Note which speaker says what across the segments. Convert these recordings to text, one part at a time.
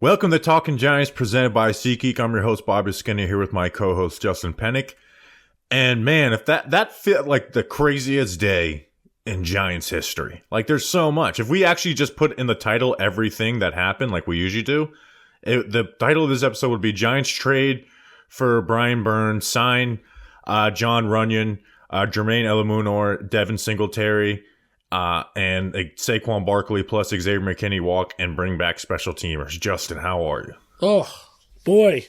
Speaker 1: Welcome to Talking Giants, presented by SeatGeek. I'm your host, Bobby Skinner, here with my co-host, Justin Pennick. And man, if that fit like the craziest day in Giants history. Like, there's so much. If we actually just put in the title everything that happened, like we usually do, the title of this episode would be Giants Trade for Brian Burns, Sign Jon Runyan, Jermaine Eluemeno, Devin Singletary, and Saquon Barkley plus Xavier McKinney walk and bring back special teamers. Justin, how are you?
Speaker 2: Oh, boy.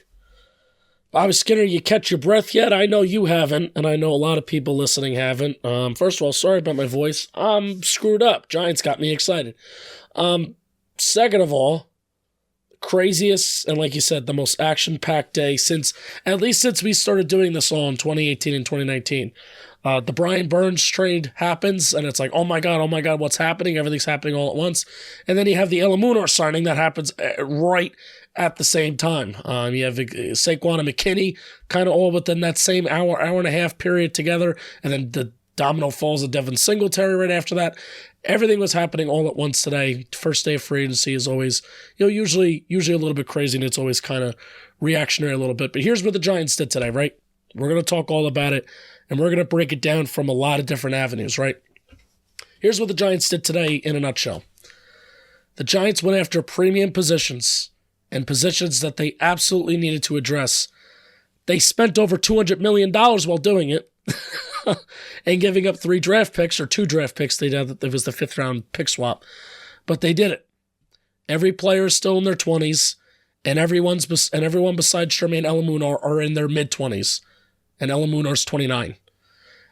Speaker 2: Bobby Skinner, you catch your breath yet? I know you haven't, and I know a lot of people listening haven't. First of all, sorry about my voice. I'm screwed up. Giants got me excited. Second of all, craziest, and like you said, the most action-packed day since we started doing this all in 2018 and 2019. The Brian Burns trade happens, and it's like, oh my God, what's happening? Everything's happening all at once. And then you have the Eluemeno signing that happens right at the same time. You have Saquon and McKinney kind of all within that same hour and a half period together, and then the domino falls of Devin Singletary right after that. Everything was happening all at once today. First day of free agency is always, usually a little bit crazy, and it's always kind of reactionary a little bit. But here's what the Giants did today, right? We're going to talk all about it, and we're going to break it down from a lot of different avenues, right? Here's what the Giants did today in a nutshell. The Giants went after premium positions and positions that they absolutely needed to address. They spent over $200 million while doing it and giving up 3 draft picks or 2 draft picks. It was the 5th round pick swap, but they did it. Every player is still in their 20s, and everyone besides Jermaine Eluemeno are in their mid-20s, and Eluemeno's 29.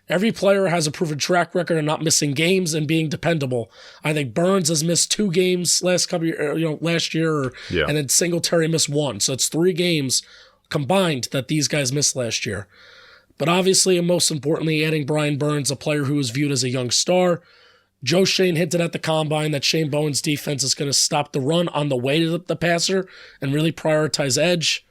Speaker 2: Every player has a proven track record of not missing games and being dependable. I think Burns has missed 2 games last year, and then Singletary missed 1. So it's 3 games combined that these guys missed last year. But obviously, and most importantly, adding Brian Burns, a player who was viewed as a young star. Joe Schoen hinted at the combine that Shane Bowen's defense is going to stop the run on the way to the passer and really prioritize edge.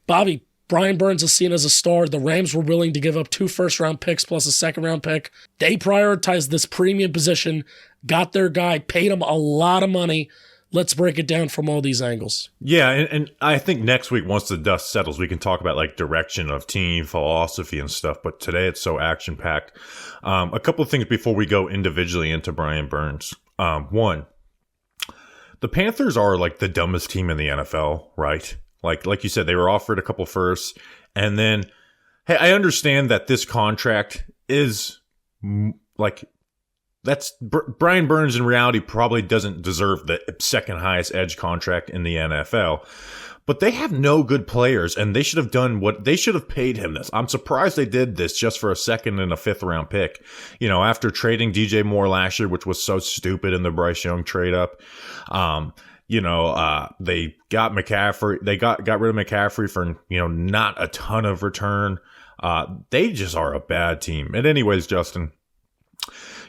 Speaker 2: Bobby, Brian Burns is seen as a star. The Rams were willing to give up 2 first-round picks plus a second-round pick. They prioritized this premium position, got their guy, paid him a lot of money. Let's break it down from all these angles.
Speaker 1: Yeah, and I think next week, once the dust settles, we can talk about like direction of team philosophy and stuff. But today it's so action-packed. A couple of things before we go individually into Brian Burns. One, the Panthers are like the dumbest team in the NFL, right? Like you said, they were offered a couple firsts. And then, hey, I understand that this contract is like, Brian Burns in reality probably doesn't deserve the second highest edge contract in the NFL. But they have no good players, and they should have done what they should have paid him this. I'm surprised they did this just for a 2nd and a 5th round pick. After trading DJ Moore last year, which was so stupid in the Bryce Young trade up. They got McCaffrey. They got rid of McCaffrey for, not a ton of return. They just are a bad team. And anyways, Justin,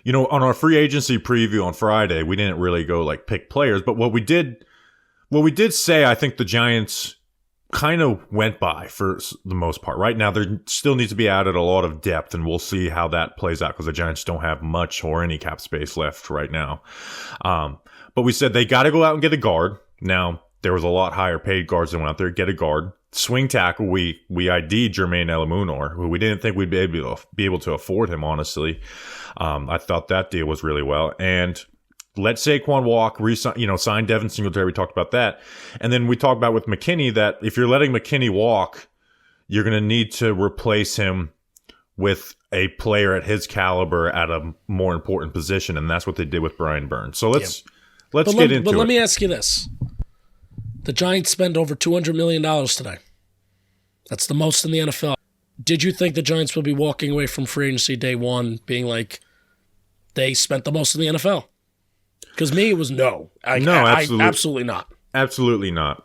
Speaker 1: on our free agency preview on Friday, we didn't really go like pick players, but what we did say, I think the Giants kind of went by for the most part. Right now, there still needs to be added a lot of depth, and we'll see how that plays out because the Giants don't have much or any cap space left right now. But we said they got to go out and get a guard. Now, there was a lot higher paid guards that went out there. Get a guard. Swing tackle, we ID'd Jermaine Eluemeno, who we didn't think we'd be able to afford him, honestly. I thought that deal was really well. And let Saquon walk, sign Devin Singletary. We talked about that. And then we talked about with McKinney that if you're letting McKinney walk, you're going to need to replace him with a player at his caliber at a more important position. And that's what they did with Brian Burns. So let's get into it.
Speaker 2: But let me ask you this. The Giants spend over $200 million today. That's the most in the NFL. Did you think the Giants will be walking away from free agency day one being like, they spent the most in the NFL? Because me, it was no. Absolutely not.
Speaker 1: Absolutely not.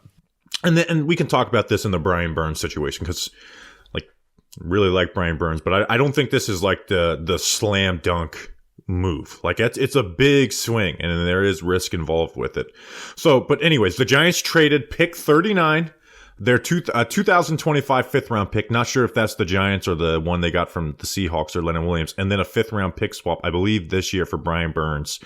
Speaker 1: And we can talk about this in the Brian Burns situation because, really like Brian Burns, but I don't think this is like the slam dunk move. Like it's a big swing, and there is risk involved with it. So, but anyways, the Giants traded pick 39 Their 2025 fifth-round pick, not sure if that's the Giants or the one they got from the Seahawks or Leonard Williams, and then a fifth-round pick swap, I believe, this year for Brian Burns,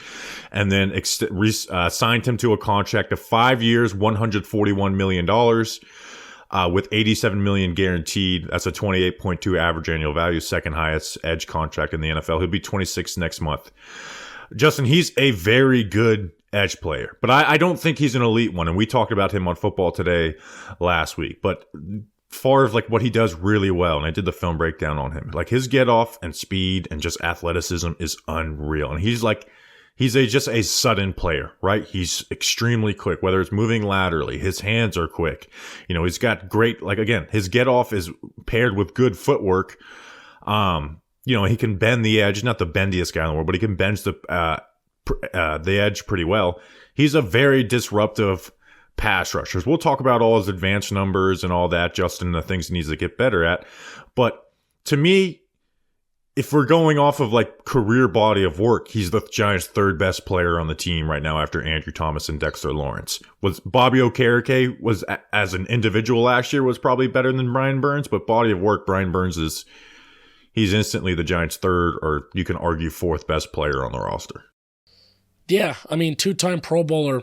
Speaker 1: and then signed him to a contract of 5 years, $141 million, with $87 million guaranteed. That's a 28.2 average annual value, second highest edge contract in the NFL. He'll be 26 next month. Justin, he's a very good edge player, but I don't think he's an elite one. And we talked about him on Football Today last week. But far as like what he does really well, and I did the film breakdown on him, like his get off and speed and just athleticism is unreal. And he's just a sudden player, right? He's extremely quick, whether it's moving laterally, his hands are quick. You know, he's got great, like again, his get off is paired with good footwork. You know, he can bend the edge, not the bendiest guy in the world, but he can bend the edge pretty well. He's a very disruptive pass rusher. We'll talk about all his advanced numbers and all that, Justin, the things he needs to get better at. But to me, if we're going off of like career body of work, he's the Giants' third best player on the team right now after Andrew Thomas and Dexter Lawrence. Was Bobby Okereke was as an individual last year was probably better than Brian Burns, but body of work, Brian Burns he's instantly the Giants' third, or you can argue fourth best player on the roster.
Speaker 2: Yeah, I mean, two-time Pro Bowler.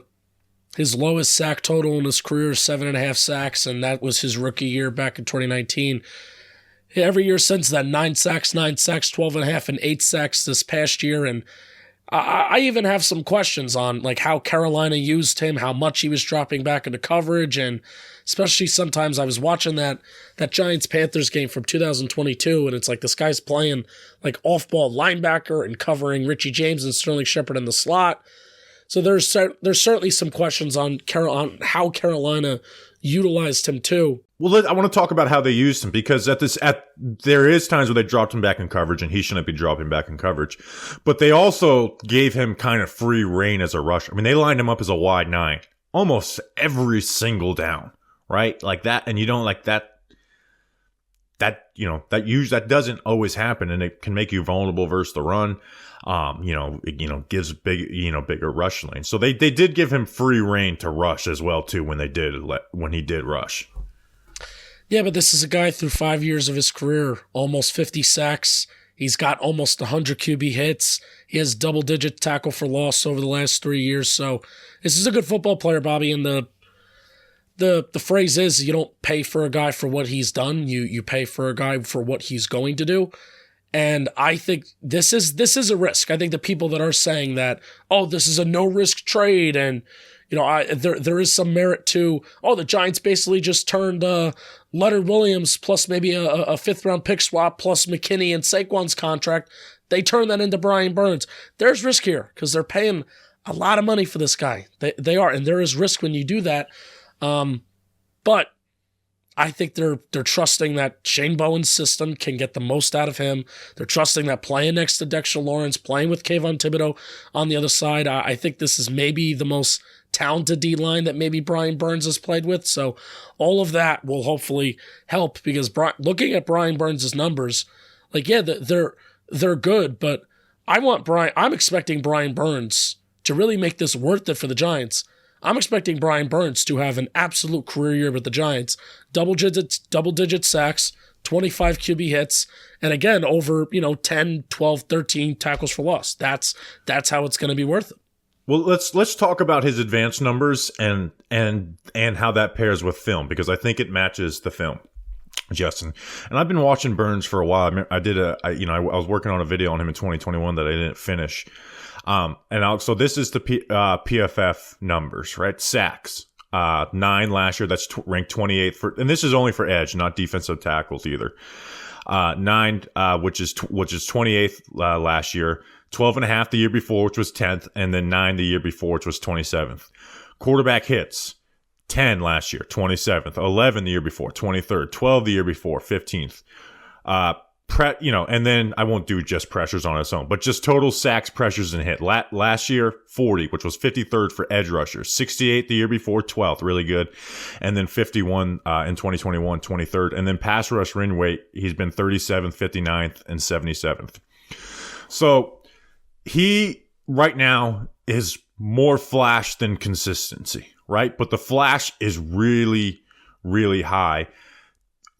Speaker 2: His lowest sack total in his career is 7.5 sacks, and that was his rookie year back in 2019. Every year since then, 9 sacks, 12.5, and 8 sacks this past year. And I even have some questions on like how Carolina used him, how much he was dropping back into coverage, and especially sometimes I was watching that Giants-Panthers game from 2022, and it's like this guy's playing like off-ball linebacker and covering Richie James and Sterling Shepard in the slot. So there's certainly some questions on how Carolina utilized him too.
Speaker 1: Well, I want to talk about how they used him, because there is times where they dropped him back in coverage and he shouldn't be dropping back in coverage. But they also gave him kind of free reign as a rusher. I mean, they lined him up as a wide 9 almost every single down, right? Like that, and you don't like that. That doesn't always happen, and it can make you vulnerable versus the run. It gives bigger rush lanes. So they did give him free reign to rush as well too when he did rush.
Speaker 2: Yeah, but this is a guy through 5 years of his career, almost 50 sacks. He's got almost 100 QB hits. He has double-digit tackle for loss over the last 3 years. So this is a good football player, Bobby. And the phrase is, you don't pay for a guy for what he's done. You pay for a guy for what he's going to do. And I think this is a risk. I think the people that are saying that, oh, this is a no-risk trade, and there is some merit to, the Giants basically just turned Leonard Williams plus maybe a fifth-round pick swap plus McKinney and Saquon's contract. They turned that into Brian Burns. There's risk here because they're paying a lot of money for this guy. They are, and there is risk when you do that. But I think they're trusting that Shane Bowen's system can get the most out of him. They're trusting that playing next to Dexter Lawrence, playing with Kayvon Thibodeau on the other side. I think this is maybe the most talented D-line that maybe Brian Burns has played with. So all of that will hopefully help, because looking at Brian Burns' numbers, like, yeah, they're good, but I'm expecting Brian Burns to really make this worth it for the Giants. I'm expecting Brian Burns to have an absolute career year with the Giants. Double-digit sacks, 25 QB hits, and again, over 10, 12, 13 tackles for loss. That's how it's going to be worth it.
Speaker 1: Well, let's talk about his advanced numbers and how that pairs with film, because I think it matches the film, Justin. And I've been watching Burns for a while. I was working on a video on him in 2021 that I didn't finish. So this is the PFF numbers, right? Sacks, 9 last year. That's ranked 28th and this is only for edge, not defensive tackles either. 9, which is 28th last year. 12.5 the year before, which was 10th, and then 9 the year before, which was 27th. Quarterback hits, 10 last year, 27th. 11 the year before, 23rd. 12 the year before, 15th. And then I won't do just pressures on its own, but just total sacks, pressures, and hit. Last year, 40, which was 53rd for edge rushers. 68 the year before, 12th, really good. And then 51 in 2021, 23rd. And then pass rush win rate, he's been 37th, 59th, and 77th. So he right now is more flash than consistency, right? But the flash is really, really high.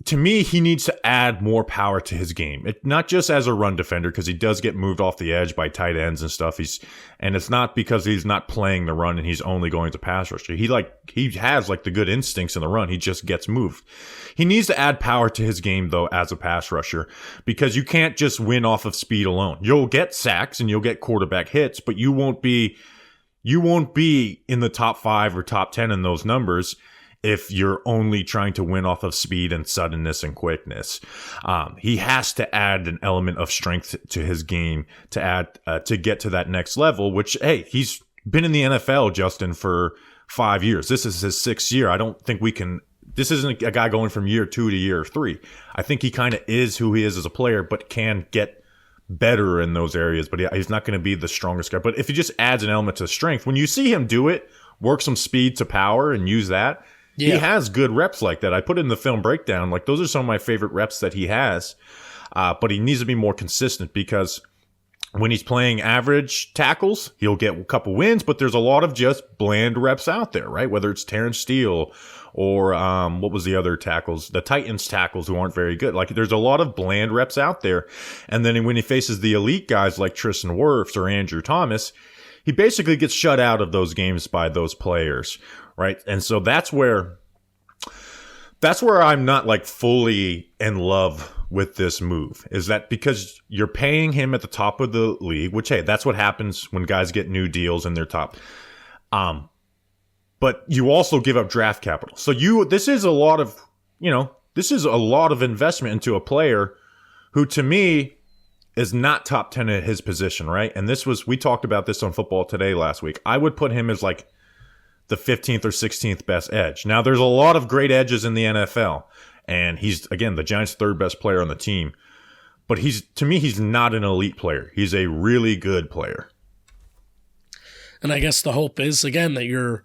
Speaker 1: To me, he needs to add more power to his game. Not just as a run defender, because he does get moved off the edge by tight ends and stuff. And it's not because he's not playing the run and he's only going to pass rush. He has like the good instincts in the run. He just gets moved. He needs to add power to his game though as a pass rusher, because you can't just win off of speed alone. You'll get sacks and you'll get quarterback hits, but you won't be in the top 5 or top 10 in those numbers if you're only trying to win off of speed and suddenness and quickness. He has to add an element of strength to his game to get to that next level, which, hey, he's been in the NFL, Justin, for 5 years. This is his 6th year. I don't think this isn't a guy going from year 2 to year 3. I think he kind of is who he is as a player, but can get better in those areas. But he's not going to be the strongest guy. But if he just adds an element to strength, when you see him do it, work some speed to power and use that, he has good reps like that. I put it in the film breakdown. Like, those are some of my favorite reps that he has. But he needs to be more consistent, because when he's playing average tackles, he'll get a couple wins, but there's a lot of just bland reps out there, right? Whether it's Terrence Steele or what was the other tackles? The Titans tackles who aren't very good. Like, there's a lot of bland reps out there. And then when he faces the elite guys like Tristan Wirfs or Andrew Thomas, he basically gets shut out of those games by those players, right? And so that's where I'm not like fully in love with this move, is that because you're paying him at the top of the league, which, hey, that's what happens when guys get new deals in their top. But you also give up draft capital. So this is a lot of investment into a player who, to me, is not top 10 at his position, right? And we talked about this on Football Today last week. I would put him as like the 15th or 16th best edge. Now, there's a lot of great edges in the NFL, and he's, again, the Giants' 3rd best player on the team. But to me, he's not an elite player. He's a really good player.
Speaker 2: And I guess the hope is, again, that you're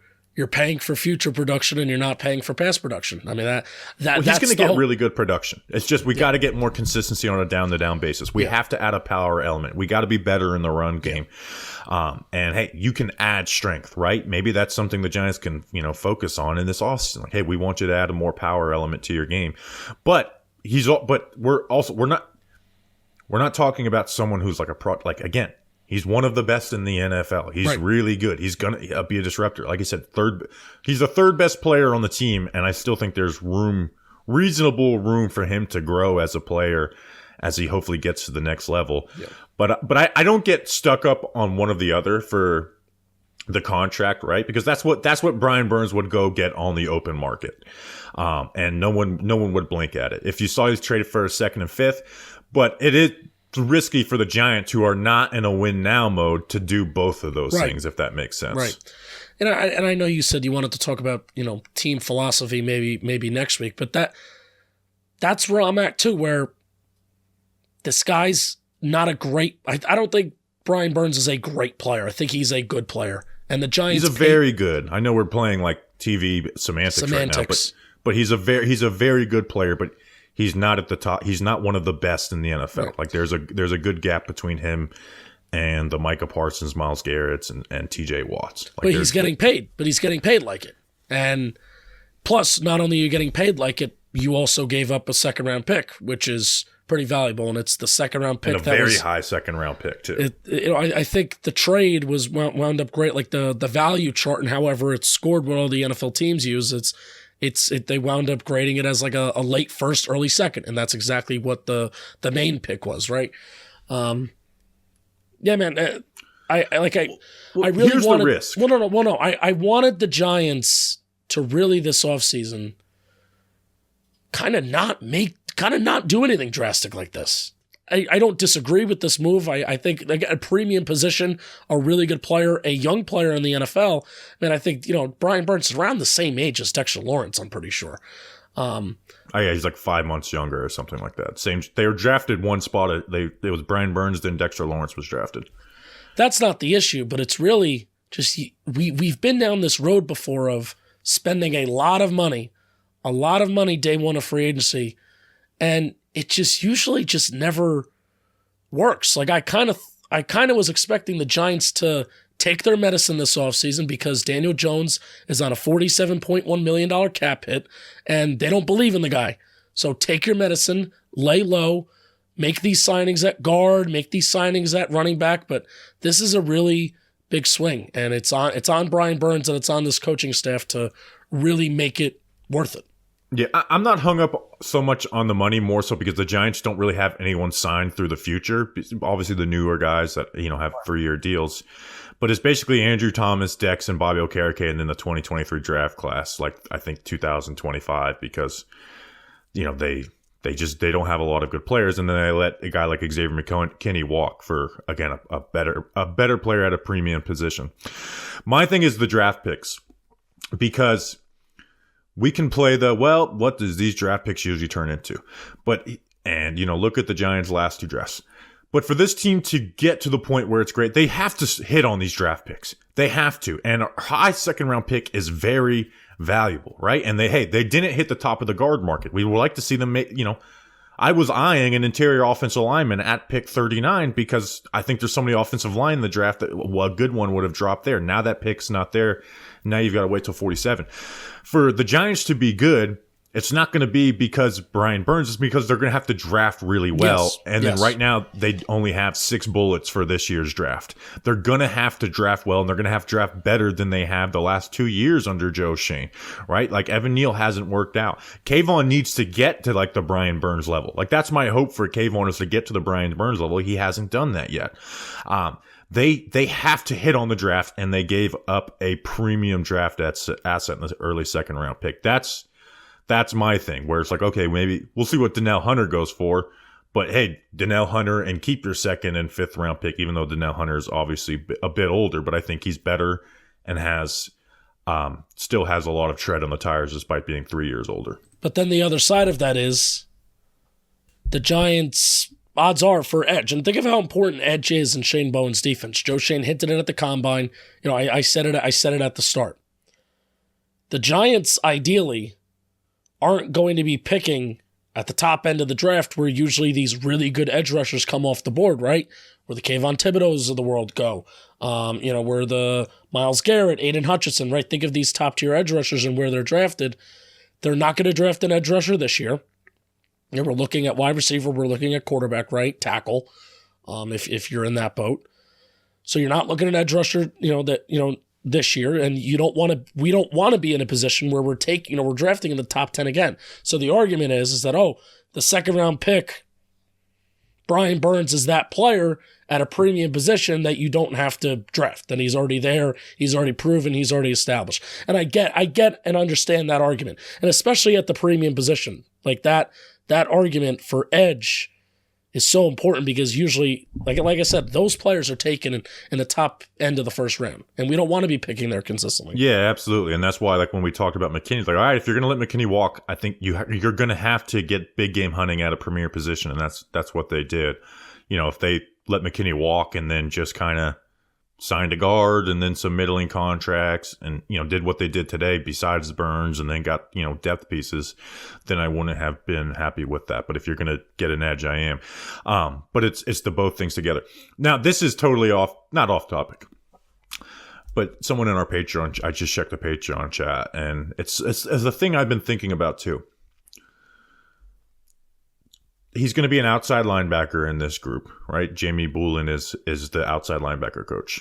Speaker 2: paying for future production and you're not paying for past production. I mean, he's
Speaker 1: going to get really good production. It's just we got to get more consistency on a down-to-down basis. We have to add a power element. We got to be better in the run game. And, hey, you can add strength, right? Maybe that's something the Giants can, focus on in this offseason. Like, hey, we want you to add a more power element to your game. But we're not talking about someone who's like a pro. Like, again, he's one of the best in the NFL. He's really good. He's going to be a disruptor. Like I said, he's the 3rd best player on the team, and I still think there's reasonable room for him to grow as a player as he hopefully gets to the next level. Yeah. But I don't get stuck up on one or the other for the contract, right? Because that's what Brian Burns would go get on the open market. And no one would blink at it. If you saw he's traded for a 2nd and 5th, but it is risky for the Giants, who are not in a win now mode, to do both of those things, if that makes sense. Right.
Speaker 2: And I know you said you wanted to talk about, team philosophy maybe next week, but that's where I'm at too, where this guy's not a great, I don't think Brian Burns is a great player. I think he's a good player. And the Giants,
Speaker 1: he's very good. I know we're playing like TV semantics right now, but he's a very good player, but he's not at the top. He's not one of the best in the NFL. Right. Like, there's a good gap between him and the Micah Parsons, Myles Garrett's, and TJ Watts. Like,
Speaker 2: but he's getting paid. But he's getting paid like it. And plus, not only are you getting paid like it, you also gave up a 2nd-round pick, which is pretty valuable, and it's the 2nd-round pick.
Speaker 1: And a very high 2nd-round pick too.
Speaker 2: I think the trade was wound up great. Like the value chart and however it's scored, what all the NFL teams use, they wound up grading it as like a late 1st, early 2nd, and that's exactly what the main pick was, right? Yeah, man. I really
Speaker 1: here's
Speaker 2: wanted,
Speaker 1: the risk.
Speaker 2: Well, no. I wanted the Giants to really this offseason kind of not do anything drastic like this. I don't disagree with this move. I think they got a premium position, a really good player, a young player in the NFL. And I think, Brian Burns is around the same age as Dexter Lawrence, I'm pretty sure.
Speaker 1: Yeah, he's like 5 months younger or something like that. They were drafted one spot. It was Brian Burns, then Dexter Lawrence was drafted.
Speaker 2: That's not the issue, but it's really just we've been down this road before of spending a lot of money day one of free agency, and it just usually just never works. Like I kind of was expecting the Giants to take their medicine this offseason because Daniel Jones is on a $47.1 million cap hit, and they don't believe in the guy. So take your medicine, lay low, make these signings at guard, make these signings at running back. But this is a really big swing, and it's on Brian Burns and it's on this coaching staff to really make it worth it.
Speaker 1: Yeah, I'm not hung up so much on the money, more so because the Giants don't really have anyone signed through the future. Obviously, the newer guys that have 3-year deals, but it's basically Andrew Thomas, Dex, and Bobby Okereke, and then the 2023 draft class, like I think 2025, because they don't have a lot of good players, and then they let a guy like Xavier McKinney walk for, again, a better player at a premium position. My thing is the draft picks, because we can play what does these draft picks usually turn into? Look at the Giants' last 2 drafts. But for this team to get to the point where it's great, they have to hit on these draft picks. They have to. And a high second-round pick is very valuable, right? And they didn't hit the top of the guard market. We would like to see them make, I was eyeing an interior offensive lineman at pick 39 because I think there's so many offensive line in the draft that a good one would have dropped there. Now that pick's not there. Now you've got to wait till 47. For the Giants to be good, it's not going to be because Brian Burns. It's because they're going to have to draft really well.
Speaker 2: Yes.
Speaker 1: And then right now, they only have 6 bullets for this year's draft. They're going to have to draft well, and they're going to have to draft better than they have the last 2 years under Joe Schoen, right? Like Evan Neal hasn't worked out. Kayvon needs to get to like the Brian Burns level. Like that's my hope for Kayvon, is to get to the Brian Burns level. He hasn't done that yet. They have to hit on the draft, and they gave up a premium draft asset in the early second round pick. That's my thing, where it's like, okay, maybe we'll see what Danielle Hunter goes for, but hey, Danielle Hunter, and keep your second and fifth round pick, even though Danielle Hunter is obviously a bit older, but I think he's better and still has a lot of tread on the tires despite being 3 years older.
Speaker 2: But then the other side of that is the Giants' odds are for edge. And think of how important edge is in Shane Bowen's defense. Joe Schoen hinted it at the combine. I said it at the start. The Giants ideally aren't going to be picking at the top end of the draft, where usually these really good edge rushers come off the board, right? Where the Kayvon Thibodeaus of the world go. Where the Myles Garrett, Aiden Hutchinson, right? Think of these top-tier edge rushers and where they're drafted. They're not going to draft an edge rusher this year. We're looking at wide receiver. We're looking at quarterback, right? Tackle, if you're in that boat. So you're not looking at an edge rusher, this year, and we don't want to be in a position where we're drafting in the top 10 again. So the argument is that, the second round pick, Brian Burns, is that player at a premium position that you don't have to draft. And he's already there. He's already proven. He's already established. And I get and understand that argument. And especially at the premium position, like that argument for edge is so important, because usually, like I said, those players are taken in the top end of the first round, and we don't want to be picking there consistently.
Speaker 1: Yeah, absolutely. And that's why, like, when we talked about McKinney, it's like, all right, if you're going to let McKinney walk, I think you're going to have to get big game hunting at a premier position, and that's what they did. If they let McKinney walk and then just kind of signed a guard and then some middling contracts and, did what they did today besides Burns and then got, depth pieces, then I wouldn't have been happy with that. But if you're going to get an edge, I am. But it's the both things together. Now, this is totally not off topic, but someone in our Patreon, I just checked the Patreon chat, and it's a thing I've been thinking about too. He's going to be an outside linebacker in this group, right? Jamie Boulin is the outside linebacker coach.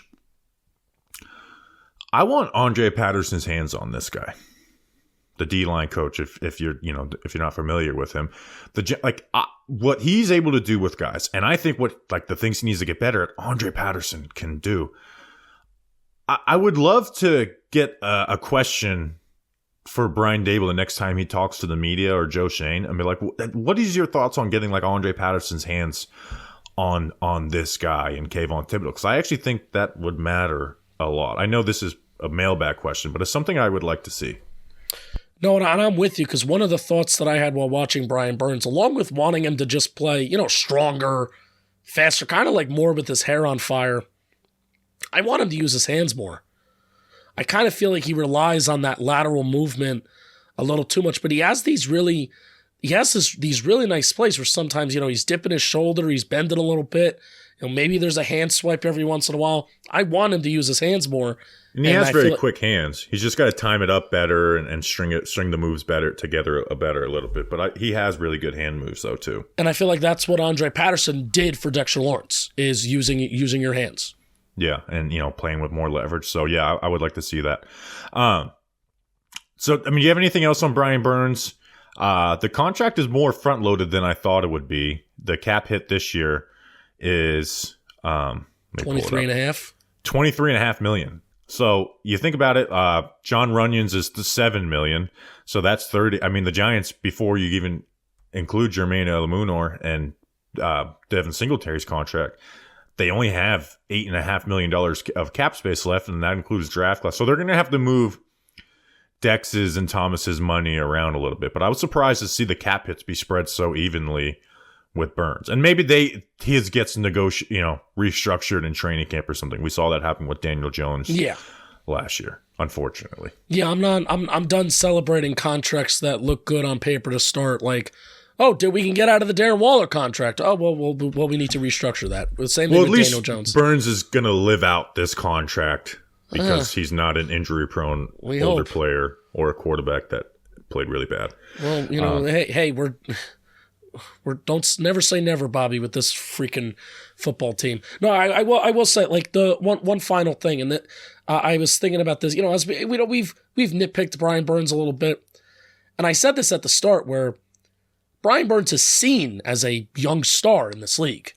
Speaker 1: I want Andre Patterson's hands on this guy, the D-line coach. If you're not familiar with him, what he's able to do with guys, and I think the things he needs to get better at, Andre Patterson can do. I would love to get a question for Brian Dable the next time he talks to the media or Joe Schoen, and be like, what is your thoughts on getting like Andre Patterson's hands on this guy and Kayvon Thibodeaux? Because I actually think that would matter a lot. I know this is a mailbag question, but it's something I would like to see.
Speaker 2: No, and I'm with you, because one of the thoughts that I had while watching Brian Burns, along with wanting him to just play, stronger, faster, kind of like more with his hair on fire, I want him to use his hands more. I kind of feel like he relies on that lateral movement a little too much, but he has these really nice plays where sometimes, he's dipping his shoulder, he's bending a little bit, maybe there's a hand swipe every once in a while. I want him to use his hands more.
Speaker 1: And he has very quick hands. He's just got to time it up better and string the moves better together a little bit. But he has really good hand moves though too.
Speaker 2: And I feel like that's what Andre Patterson did for Dexter Lawrence, is using your hands.
Speaker 1: Yeah, and playing with more leverage. So yeah, I would like to see that. So do you have anything else on Brian Burns? The contract is more front loaded than I thought it would be. The cap hit this year is
Speaker 2: 23.5
Speaker 1: million. So you think about it, Jon Runyon's is the $7 million. So that's 30. The Giants, before you even include Jermaine Eluemeno and Devin Singletary's contract, they only have $8.5 million of cap space left, and that includes draft class. So they're going to have to move Dex's and Thomas's money around a little bit. But I was surprised to see the cap hits be spread so evenly with Burns. And maybe his gets restructured in training camp or something. We saw that happen with Daniel Jones last year, unfortunately.
Speaker 2: Yeah, I'm done celebrating contracts that look good on paper to start. Like, oh, we can get out of the Darren Waller contract. Oh, well, we need to restructure that. The same thing with Daniel Jones.
Speaker 1: Burns is going to live out this contract because he's not an injury-prone older player or a quarterback that played really bad.
Speaker 2: Well, we're don't never say never, Bobby, with this freaking football team. No, I will say, like, the one final thing, and that I was thinking about this. As we've nitpicked Brian Burns a little bit, and I said this at the start, where Brian Burns is seen as a young star in this league,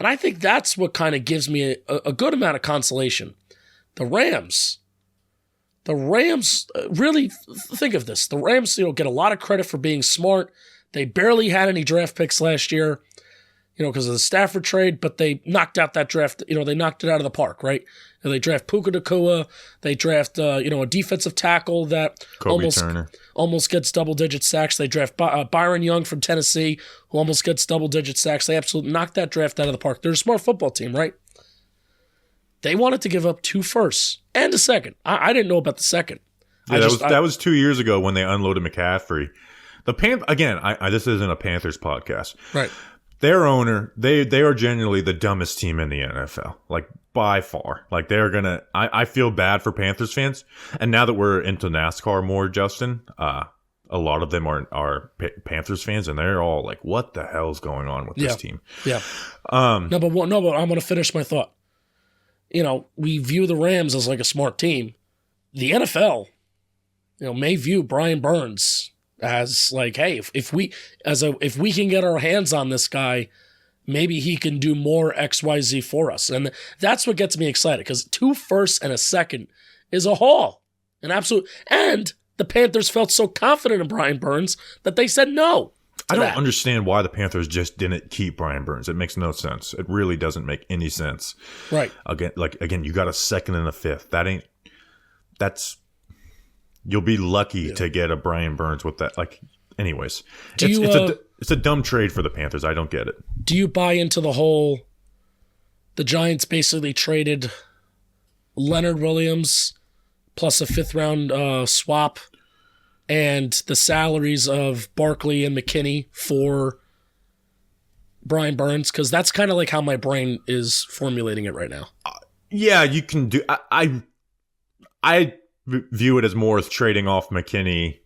Speaker 2: and I think that's what kind of gives me a good amount of consolation. The Rams really think of this. The Rams, get a lot of credit for being smart. They barely had any draft picks last year, because of the Stafford trade, but they knocked out that draft. They knocked it out of the park, right? They draft Puka Nacua. They draft, a defensive tackle that almost gets double-digit sacks. They draft Byron Young from Tennessee, who almost gets double-digit sacks. They absolutely knocked that draft out of the park. They're a smart football team, right? They wanted to give up 2 firsts and a second. I didn't know about the second.
Speaker 1: Yeah, that was 2 years ago when they unloaded McCaffrey. This isn't a Panthers podcast.
Speaker 2: Right.
Speaker 1: Their owner, they are genuinely the dumbest team in the NFL, like by far. Like they're gonna. I feel bad for Panthers fans, and now that we're into NASCAR more, Justin, a lot of them are Panthers fans, and they're all like, "What the hell's going on with this team?"
Speaker 2: Yeah. But I'm gonna finish my thought. We view the Rams as like a smart team. The NFL, may view Brian Burns as like, hey, if we can get our hands on this guy, maybe he can do more XYZ for us. And that's what gets me excited, because 2 firsts and a second is a haul. An absolute. And the Panthers felt so confident in Brian Burns that they said no.
Speaker 1: I don't understand why the Panthers just didn't keep Brian Burns. It makes no sense. It really doesn't make any sense.
Speaker 2: Right.
Speaker 1: Again, you got a second and a fifth. You'll be lucky to get a Brian Burns with that. Anyways, it's a dumb trade for the Panthers. I don't get it.
Speaker 2: Do you buy into the Giants basically traded Leonard Williams plus a 5th round swap and the salaries of Barkley and McKinney for Brian Burns? Because that's kind of like how my brain is formulating it right now.
Speaker 1: Yeah, you can do. I view it as more as trading off McKinney,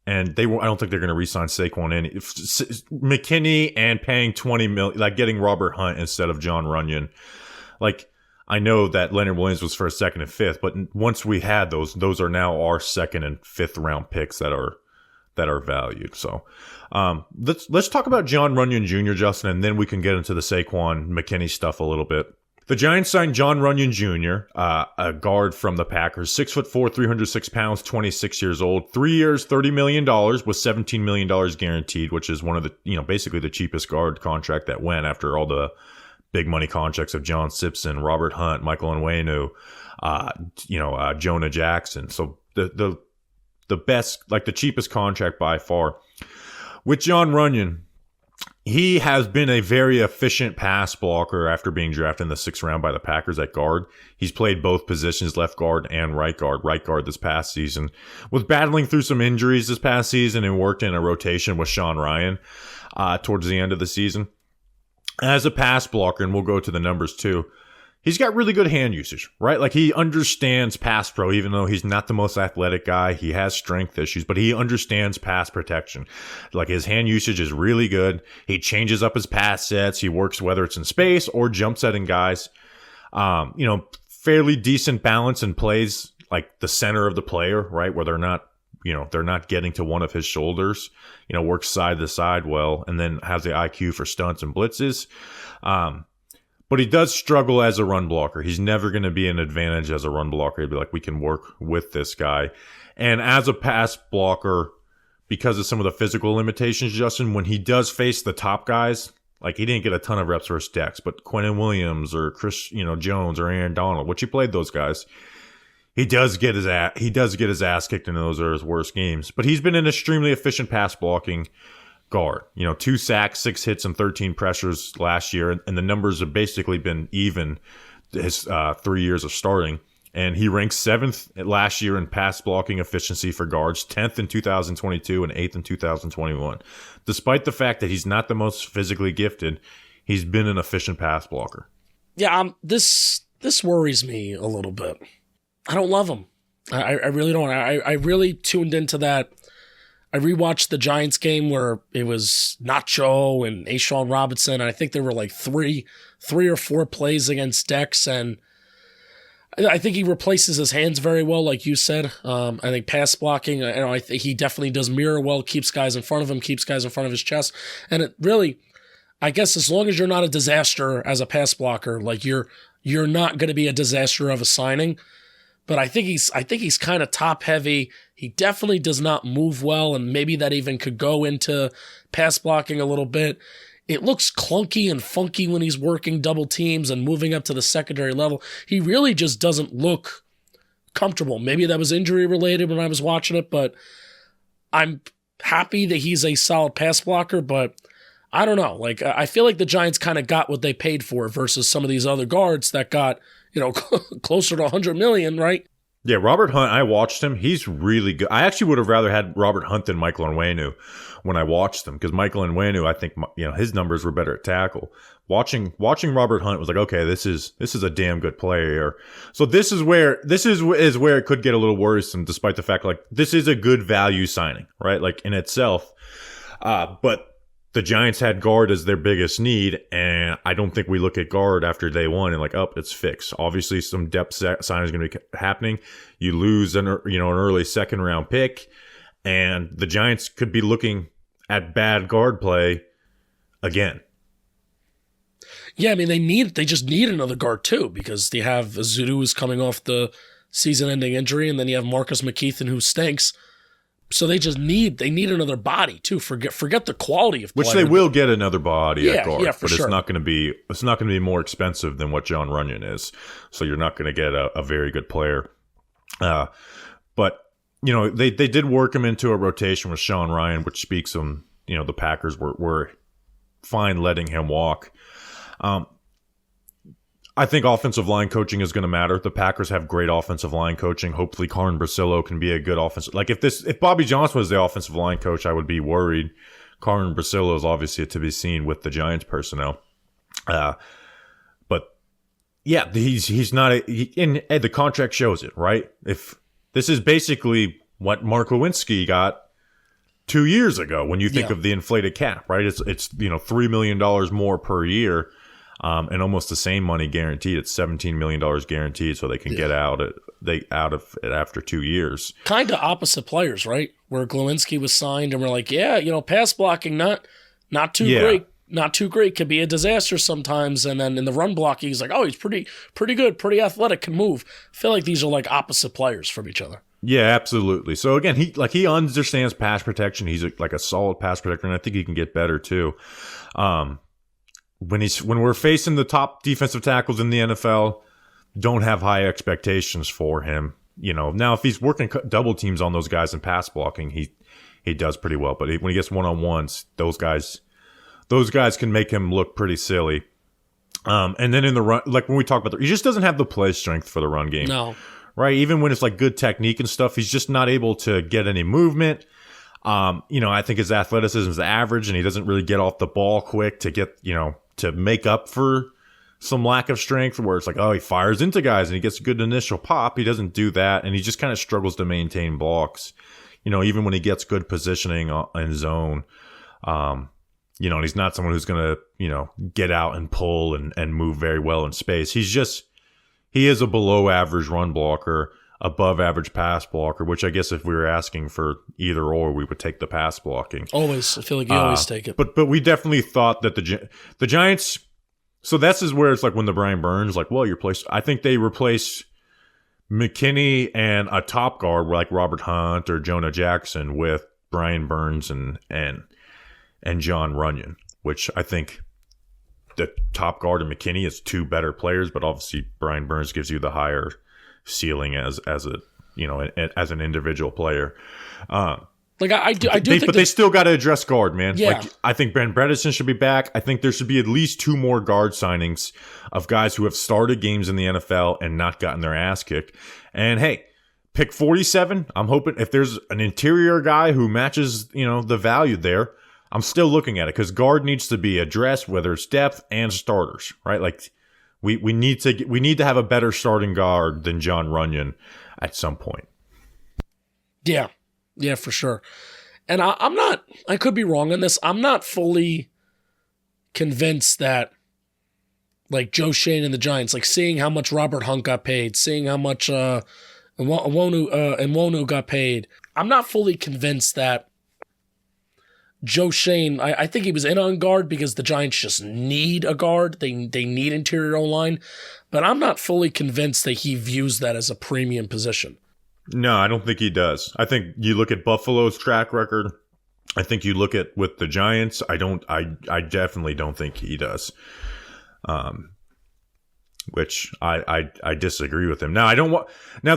Speaker 1: and I don't think they're going to re-sign Saquon McKinney and paying $20 million, like getting Robert Hunt instead of Jon Runyan. Like, I know that Leonard Williams was for a 2nd and 5th, but once we had those are now our 2nd and 5th round picks that are valued. So let's talk about Jon Runyan Jr., Justin, and then we can get into the Saquon McKinney stuff a little bit. The Giants signed Jon Runyan Jr., a guard from the Packers, 6'4", 306 pounds, 26 years old, 3 years, $30 million with $17 million guaranteed, which is one of the, basically the cheapest guard contract that went after all the big money contracts of John Simpson, Robert Hunt, Michael Onwenu, Jonah Jackson. So the best, like the cheapest contract by far. With Jon Runyan, he has been a very efficient pass blocker after being drafted in the 6th round by the Packers at guard. He's played both positions, left guard and right guard. Right guard this past season. Was battling through some injuries this past season and worked in a rotation with Sean Ryan towards the end of the season. As a pass blocker, and we'll go to the numbers too, he's got really good hand usage, right? Like he understands pass pro, even though he's not the most athletic guy. He has strength issues, but he understands pass protection. Like his hand usage is really good. He changes up his pass sets. He works whether it's in space or jump setting guys. Fairly decent balance and plays like the center of the player, right? Where they're not getting to one of his shoulders, works side to side well, and then has the IQ for stunts and blitzes. But he does struggle as a run blocker. He's never going to be an advantage as a run blocker. He'd be like, we can work with this guy. And as a pass blocker, because of some of the physical limitations, Justin, when he does face the top guys, like he didn't get a ton of reps versus Dex, but Quentin Williams or Chris, Jones or Aaron Donald, which he played those guys, he does get his ass kicked in those are his worst games. But he's been an extremely efficient pass blocking guard. 2 sacks, 6 hits, and 13 pressures last year, and the numbers have basically been even his 3 years of starting. And he ranks 7th last year in pass blocking efficiency for guards, 10th in 2022 and 8th in 2021. Despite the fact that he's not the most physically gifted, he's been an efficient pass blocker.
Speaker 2: Yeah, this worries me a little bit. I don't love him. I really don't. I really tuned into that. I rewatched the Giants game where it was Nacho and A'Shawn Robinson, and I think there were like three or four plays against Dex, and I think he replaces his hands very well, like you said. I think pass blocking, I think he definitely does mirror well, keeps guys in front of him, keeps guys in front of his chest. And it really, I guess as long as you're not a disaster as a pass blocker, like you're not going to be a disaster of a signing. But I think he's kind of top heavy. He definitely does not move well, and maybe that even could go into pass blocking a little bit. It looks clunky and funky when he's working double teams and moving up to the secondary level. He really just doesn't look comfortable. Maybe that was injury related when I was watching it, but I'm happy that he's a solid pass blocker, but I don't know. Like, I feel like the Giants kind of got what they paid for versus some of these other guards that got, closer to $100 million, right?
Speaker 1: Yeah, Robert Hunt, I watched him. He's really good. I actually would have rather had Robert Hunt than Michael Onwenu when I watched him, because Michael Onwenu, I think, his numbers were better at tackle. Watching Robert Hunt was like, okay, this is a damn good player. So this is where it could get a little worrisome, despite the fact like this is a good value signing, right? Like in itself, but the Giants had guard as their biggest need, and I don't think we look at guard after day one and like, it's fixed. Obviously, some depth signing is going to be happening. You lose an early second round pick, and the Giants could be looking at bad guard play again.
Speaker 2: Yeah, I mean they just need another guard too, because they have Zudu who's coming off the season-ending injury, and then you have Marcus McKeithen who stinks. So they need another body too. Forget the quality of play.
Speaker 1: Which they will get another body at guard,
Speaker 2: but
Speaker 1: sure. It's not going to be more expensive than what Jon Runyan is. So you're not going to get a very good player. But they did work him into a rotation with Sean Ryan, which speaks on the Packers were fine letting him walk. I think offensive line coaching is going to matter. The Packers have great offensive line coaching. Hopefully, Carn Brasillo can be a good offensive. Like if Bobby Johnson was the offensive line coach, I would be worried. Carn Brasillo is obviously to be seen with the Giants personnel. But yeah, he's not. The contract shows it, right? If this is basically what Mark Lewinsky got 2 years ago, when you think of the inflated cap, right? It's $3 million more per year. And almost the same money guaranteed. It's $17 million guaranteed, so they can get out of it after 2 years.
Speaker 2: Kind of opposite players, right? Where Glowinski was signed, and we're like, pass blocking not too great, not too great, could be a disaster sometimes. And then in the run blocking, he's like, he's pretty good, pretty athletic, can move. I feel like these are like opposite players from each other.
Speaker 1: Yeah, absolutely. So again, he understands pass protection. He's like a solid pass protector, and I think he can get better too. When we're facing the top defensive tackles in the NFL, don't have high expectations for him. Now if he's working double teams on those guys in pass blocking, he does pretty well. But when he gets one-on-ones, those guys can make him look pretty silly. And then in the run, like when we talk about he just doesn't have the play strength for the run game.
Speaker 2: No.
Speaker 1: Right? Even when it's like good technique and stuff, he's just not able to get any movement. I think his athleticism is average, and he doesn't really get off the ball quick to get to make up for some lack of strength, where it's like, oh, he fires into guys and he gets a good initial pop. He doesn't do that, and he just kind of struggles to maintain blocks. Even when he gets good positioning in zone, and he's not someone who's going to, get out and pull and move very well in space. He is a below average run blocker, above average pass blocker, which I guess if we were asking for either or, we would take the pass blocking.
Speaker 2: Always. I feel like you always take it.
Speaker 1: But we definitely thought that the Giants, so this is where it's like when the Brian Burns, like, well, I think they replace McKinney and a top guard like Robert Hunt or Jonah Jackson with Brian Burns and Jon Runyan, which I think the top guard and McKinney is two better players, but obviously Brian Burns gives you the higher ceiling as an individual player. But they still got to address guard, man.
Speaker 2: Yeah.
Speaker 1: I think Ben Bredesen should be back. I think there should be at least 2 more guard signings of guys who have started games in the NFL and not gotten their ass kicked. And hey, pick 47. I'm hoping if there's an interior guy who matches, the value there, I'm still looking at it, because guard needs to be addressed, whether it's depth and starters, right? Like we need to have a better starting guard than Jon Runyan at some point.
Speaker 2: Yeah. Yeah, for sure. And I could be wrong on this. I'm not fully convinced that, like, Joe Schoen and the Giants, like, seeing how much Robert Hunt got paid, seeing how much Eluemeno got paid, I'm not fully convinced that Joe Schoen, I think he was in on guard because the Giants just need a guard. They need interior O-line. But I'm not fully convinced that he views that as a premium position.
Speaker 1: No, I don't think he does. I think you look at Buffalo's track record. I think you look at with the Giants. I definitely don't think he does. Which I disagree with him. Now at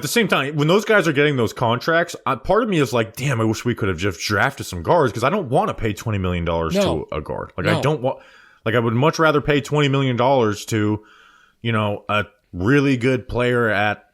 Speaker 1: the same time, when those guys are getting those contracts, part of me is like, damn, I wish we could have just drafted some guards, because I don't want to pay $20 million to a guard. I would much rather pay $20 million to, a really good player at,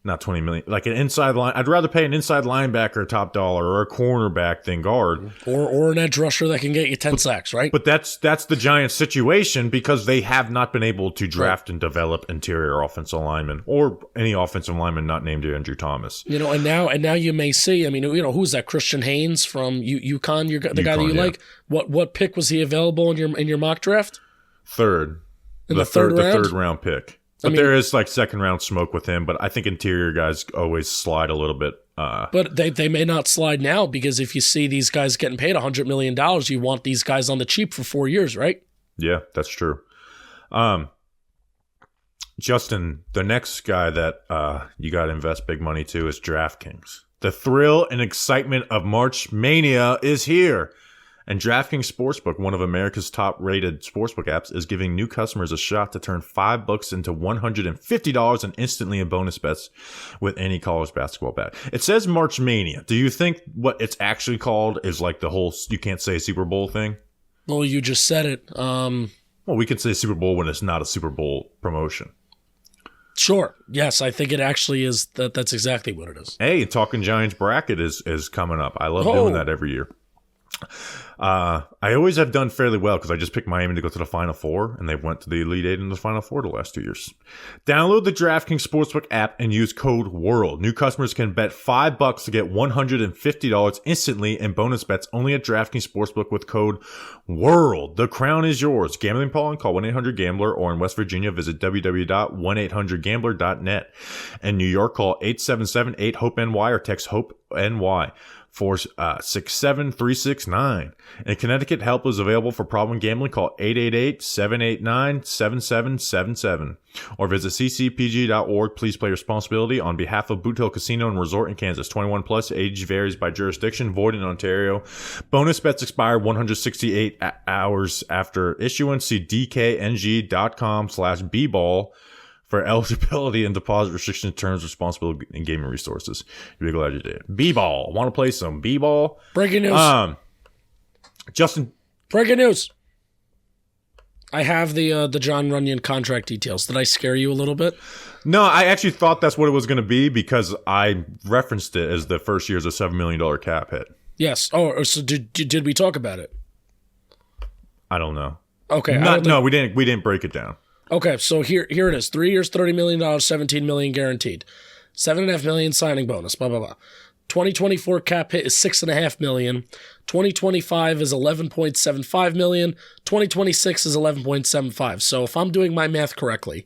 Speaker 1: not 20 million, like an inside line. I'd rather pay an inside linebacker top dollar or a cornerback than guard,
Speaker 2: or an edge rusher that can get you 10 sacks, right?
Speaker 1: But that's the Giants' situation, because they have not been able to draft and develop interior offensive linemen or any offensive lineman not named Andrew Thomas.
Speaker 2: And now you may see. I mean, who's that? Christian Haynes from UConn, the guy that you like. What pick was he available in your mock draft?
Speaker 1: Third,
Speaker 2: the third
Speaker 1: round pick. But there is like second round smoke with him, but I think interior guys always slide a little bit.
Speaker 2: But they may not slide now, because if you see these guys getting paid $100 million, you want these guys on the cheap for 4 years, right?
Speaker 1: Yeah, that's true. Justin, the next guy that you got to invest big money to is DraftKings. The thrill and excitement of March Mania is here. And DraftKings Sportsbook, one of America's top-rated sportsbook apps, is giving new customers a shot to turn $5 into $150 and instantly in bonus bets with any college basketball bet. It says March Mania. Do you think what it's actually called is like the whole "you can't say Super Bowl" thing?
Speaker 2: Well, you just said it.
Speaker 1: Well, we could say Super Bowl when it's not a Super Bowl promotion.
Speaker 2: Sure. Yes, I think it actually is. That's exactly what it is.
Speaker 1: Hey, Talking Giants bracket is coming up. I love doing that every year. I always have done fairly well because I just picked Miami to go to the Final Four, and they went to the Elite Eight and the Final Four the last 2 years. Download the DraftKings Sportsbook app and use code WORLD. New customers can bet $5 to get $150 instantly in bonus bets only at DraftKings Sportsbook with code WORLD. The crown is yours. Gambling problem? Call 1-800-GAMBLER, or in West Virginia, visit www.1800gambler.net. In New York, call 877-8-HOPE-NY or text HOPE-NY. 467-369. In Connecticut, help is available for problem gambling. Call 888-789-7777 or visit ccpg.org. Please play responsibility on behalf of Boot Hill Casino and Resort in Kansas. 21 plus. Age varies by jurisdiction. Void in Ontario. Bonus bets expire 168 hours after issuance. See dkng.com/bball for eligibility and deposit restriction terms, responsibility, and gaming resources. You'll be glad you did. B-ball. Want to play some B-ball?
Speaker 2: Breaking news.
Speaker 1: Justin.
Speaker 2: Breaking news. I have the Jon Runyan contract details. Did I scare you a little bit?
Speaker 1: No, I actually thought that's what it was going to be because I referenced it as the first year's a $7 million cap hit.
Speaker 2: Yes. Oh, so did we talk about it?
Speaker 1: I don't know.
Speaker 2: Okay.
Speaker 1: No, we didn't break it down.
Speaker 2: Okay, so here it is. 3 years, $30 million, $17 million guaranteed. $7.5 million signing bonus, blah, blah, blah. 2024 cap hit is $6.5 million. 2025 is $11.75 million. 2026 is $11.75. So if I'm doing my math correctly,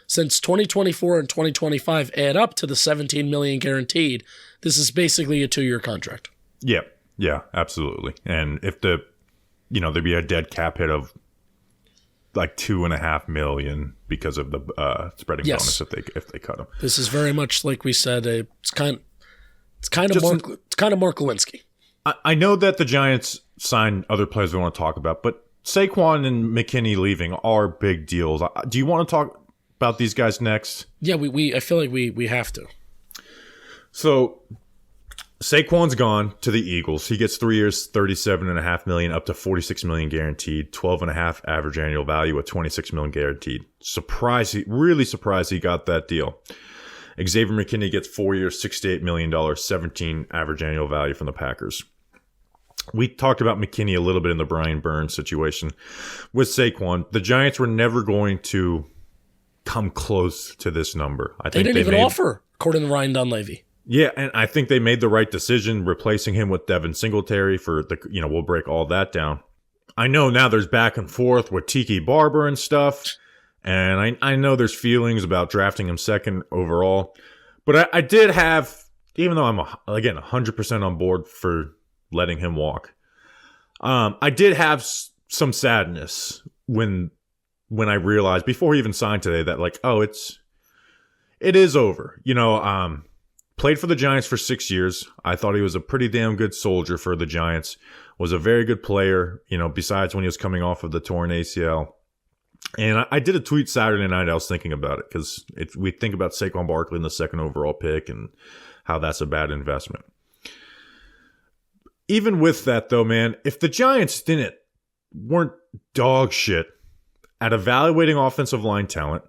Speaker 2: since 2024 and 2025 add up to the $17 million guaranteed, this is basically a 2-year contract.
Speaker 1: Yeah, absolutely. And if there'd be a dead cap hit of like $2.5 million because of the spreading bonus if they cut him.
Speaker 2: This is very much like we said. It's kind of Mark Lewinsky.
Speaker 1: I know that the Giants signed other players we want to talk about, but Saquon and McKinney leaving are big deals. Do you want to talk about these guys next?
Speaker 2: Yeah, I feel like we have to.
Speaker 1: So Saquon's gone to the Eagles. He gets 3 years, $37.5 million, up to $46 million guaranteed, 12.5 average annual value with $26 million guaranteed. Really surprised he got that deal. Xavier McKinney gets 4 years, $68 million, 17 average annual value from the Packers. We talked about McKinney a little bit in the Brian Burns situation. With Saquon, the Giants were never going to come close to this number.
Speaker 2: They didn't even offer, according to Ryan Dunleavy.
Speaker 1: Yeah, and I think they made the right decision replacing him with Devin Singletary we'll break all that down. I know now there's back and forth with Tiki Barber and stuff, and I know there's feelings about drafting him second overall, but I did have, even though I'm, 100% on board for letting him walk, I did have some sadness when I realized before he even signed today that it is over. Played for the Giants for 6 years. I thought he was a pretty damn good soldier for the Giants. Was a very good player, besides when he was coming off of the torn ACL. And I did a tweet Saturday night. I was thinking about it because we think about Saquon Barkley in the second overall pick and how that's a bad investment. Even with that, though, man, if the Giants weren't dog shit at evaluating offensive line talent,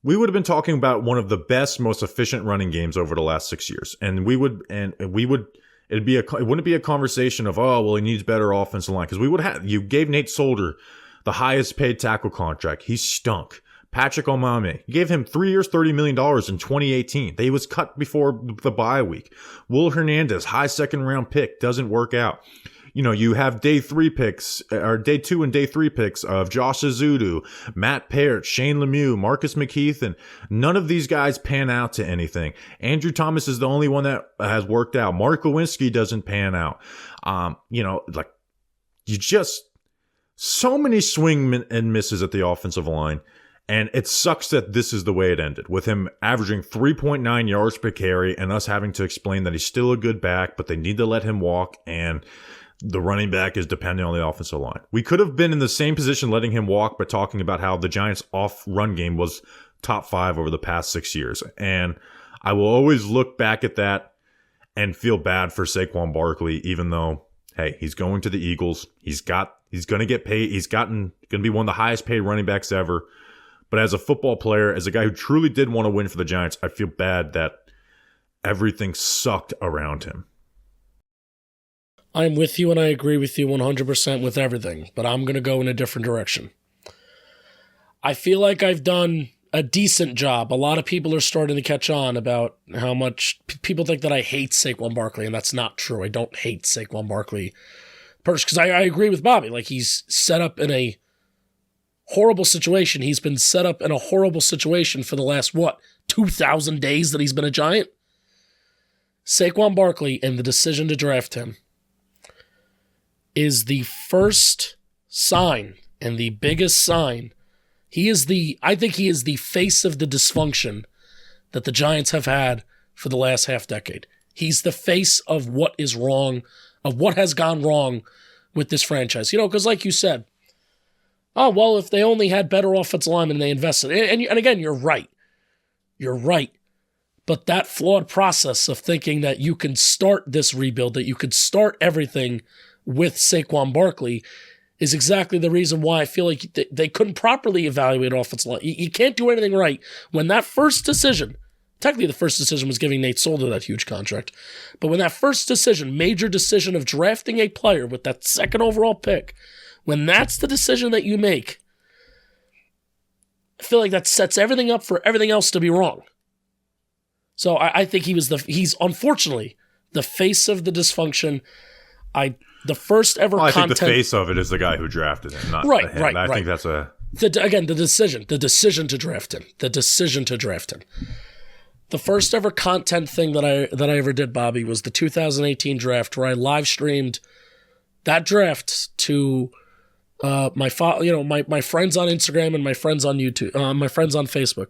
Speaker 1: we would have been talking about one of the best, most efficient running games over the last 6 years. And it wouldn't be a conversation of, oh, well, he needs better offensive line. Because you gave Nate Solder the highest paid tackle contract. He stunk. Patrick Omameh, you gave him 3 years, $30 million in 2018. He was cut before the bye week. Will Hernandez, high second round pick, doesn't work out. You have day 2 and day 3 picks of Josh Azudu, Matt Parrott, Shane Lemieux, Marcus McKeith, and none of these guys pan out to anything. Andrew Thomas is the only one that has worked out. Mark Lewinsky doesn't pan out. So many swing and misses at the offensive line. And it sucks that this is the way it ended, with him averaging 3.9 yards per carry and us having to explain that he's still a good back, but they need to let him walk, and the running back is dependent on the offensive line. We could have been in the same position letting him walk by talking about how the Giants' off-run game was top 5 over the past 6 years. And I will always look back at that and feel bad for Saquon Barkley, even though, hey, he's going to the Eagles. He's going to get paid. He's going to be one of the highest paid running backs ever. But as a football player, as a guy who truly did want to win for the Giants, I feel bad that everything sucked around him.
Speaker 2: I'm with you, and I agree with you 100% with everything, but I'm going to go in a different direction. I feel like I've done a decent job. A lot of people are starting to catch on about how much people think that I hate Saquon Barkley, and that's not true. I don't hate Saquon Barkley because I agree with Bobby. He's set up in a horrible situation. He's been set up in a horrible situation for the last, 2,000 days that he's been a Giant? Saquon Barkley and the decision to draft him is the first sign and the biggest sign. I think he is the face of the dysfunction that the Giants have had for the last half decade. He's the face of what is wrong, of what has gone wrong with this franchise. Because like you said, oh, well, if they only had better offensive linemen and they invested. And again, you're right. You're right. But that flawed process of thinking that you can start this rebuild, that you could start everything with Saquon Barkley, is exactly the reason why I feel like they couldn't properly evaluate offensive line. You can't do anything right when that first decision, technically the first decision was giving Nate Solder that huge contract, but when that first decision, major decision of drafting a player with that second overall pick When that's the decision that you make, I feel like that sets everything up for everything else to be wrong. So I think he's unfortunately the face of the dysfunction. The first ever
Speaker 1: I
Speaker 2: content.
Speaker 1: think the face of it is the guy who drafted him, not
Speaker 2: Right,
Speaker 1: the head.
Speaker 2: right,
Speaker 1: I
Speaker 2: right.
Speaker 1: think that's a...
Speaker 2: the decision to draft him. The decision to draft him. The first ever content thing that I ever did, Bobby, was the 2018 draft, where I live streamed that draft to my friends on Instagram and my friends on YouTube, my friends on Facebook.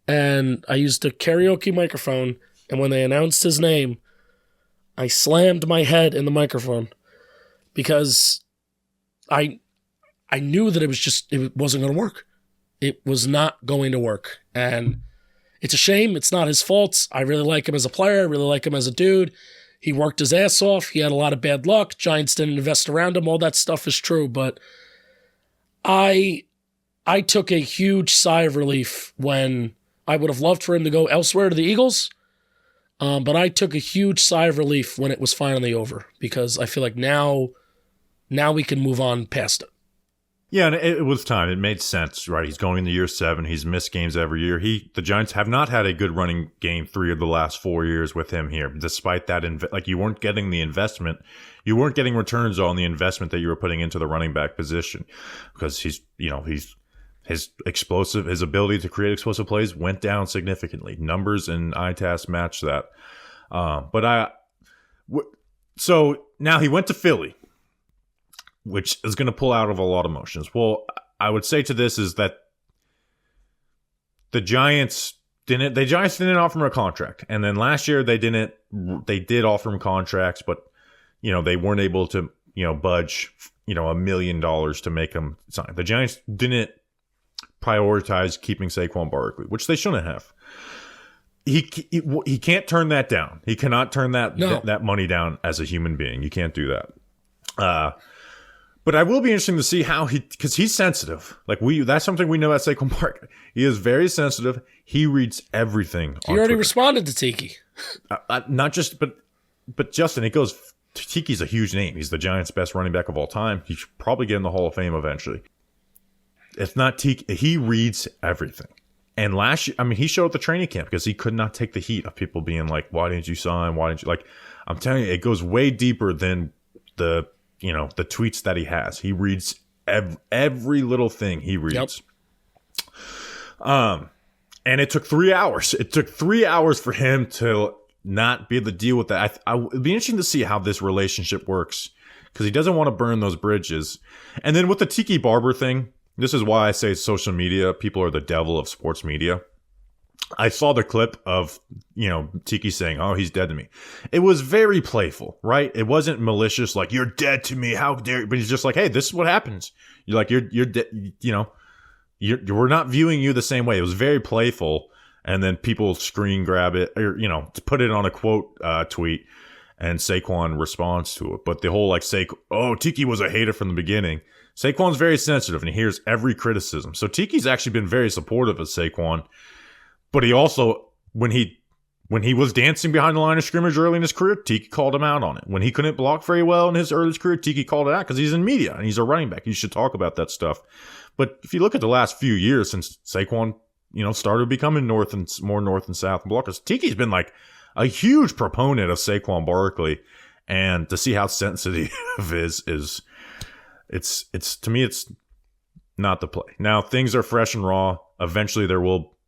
Speaker 2: And I used a karaoke microphone, and when they announced his name, I slammed my head in the microphone because I knew that it wasn't going to work. It was not going to work. And it's a shame. It's not his fault. I really like him as a player. I really like him as a dude. He worked his ass off. He had a lot of bad luck. Giants didn't invest around him. All that stuff is true. But I took a huge sigh of relief when I would have loved for him to go elsewhere to the Eagles. But I took a huge sigh of relief when it was finally over, because I feel like now we can move on past it.
Speaker 1: Yeah, and it was time. It made sense, right? He's going into year 7. He's missed games every year. The Giants have not had a good running game 3 of the last 4 years with him here. Despite that, you weren't getting the investment. You weren't getting returns on the investment that you were putting into the running back position, because his ability to create explosive plays went down significantly. Numbers and eye test match that. So now he went to Philly, which is going to pull out of a lot of motions. Well, I would say to this is that the Giants didn't offer him a contract. And then last year they did offer him contracts, but they weren't able to, budge, $1 million to make him sign. The Giants didn't prioritize keeping Saquon Barkley, which they shouldn't have. He can't turn that down. He cannot turn that money down as a human being. You can't do that. But I will be interesting to see how because he's sensitive. That's something we know about Saquon Barkley. He is very sensitive. He reads everything.
Speaker 2: He already responded to Tiki.
Speaker 1: Not just, but Justin, it goes. Tiki's a huge name. He's the Giants' best running back of all time. He should probably get in the Hall of Fame eventually. It's not Tiki. He reads everything. And last year, he showed up the training camp because he could not take the heat of people being like, "Why didn't you sign? Why didn't you?" I'm telling you, it goes way deeper than the tweets that he has. He reads every little thing he reads. Yep. And it took 3 hours. It took 3 hours for him to not be able to deal with that. It'd be interesting to see how this relationship works, because he doesn't want to burn those bridges. And then with the Tiki Barber thing, this is why I say social media, people are the devil of sports media. I saw the clip of, Tiki saying, "Oh, he's dead to me." It was very playful, right? It wasn't malicious, like, "You're dead to me, how dare you?" But he's just like, "Hey, this is what happens. You're dead, we're not viewing you the same way." It was very playful. And then people screen grab it, or, put it on a quote tweet, and Saquon responds to it. But the whole, Tiki was a hater from the beginning. Saquon's very sensitive, and he hears every criticism. So Tiki's actually been very supportive of Saquon. But he also, when he was dancing behind the line of scrimmage early in his career, Tiki called him out on it. When he couldn't block very well in his early career, Tiki called it out because he's in media and he's a running back. You should talk about that stuff. But if you look at the last few years since Saquon, started becoming more north and south blockers, Tiki's been a huge proponent of Saquon Barkley. And to see how sensitive is it's to me, it's not the play. Now things are fresh and raw. Eventually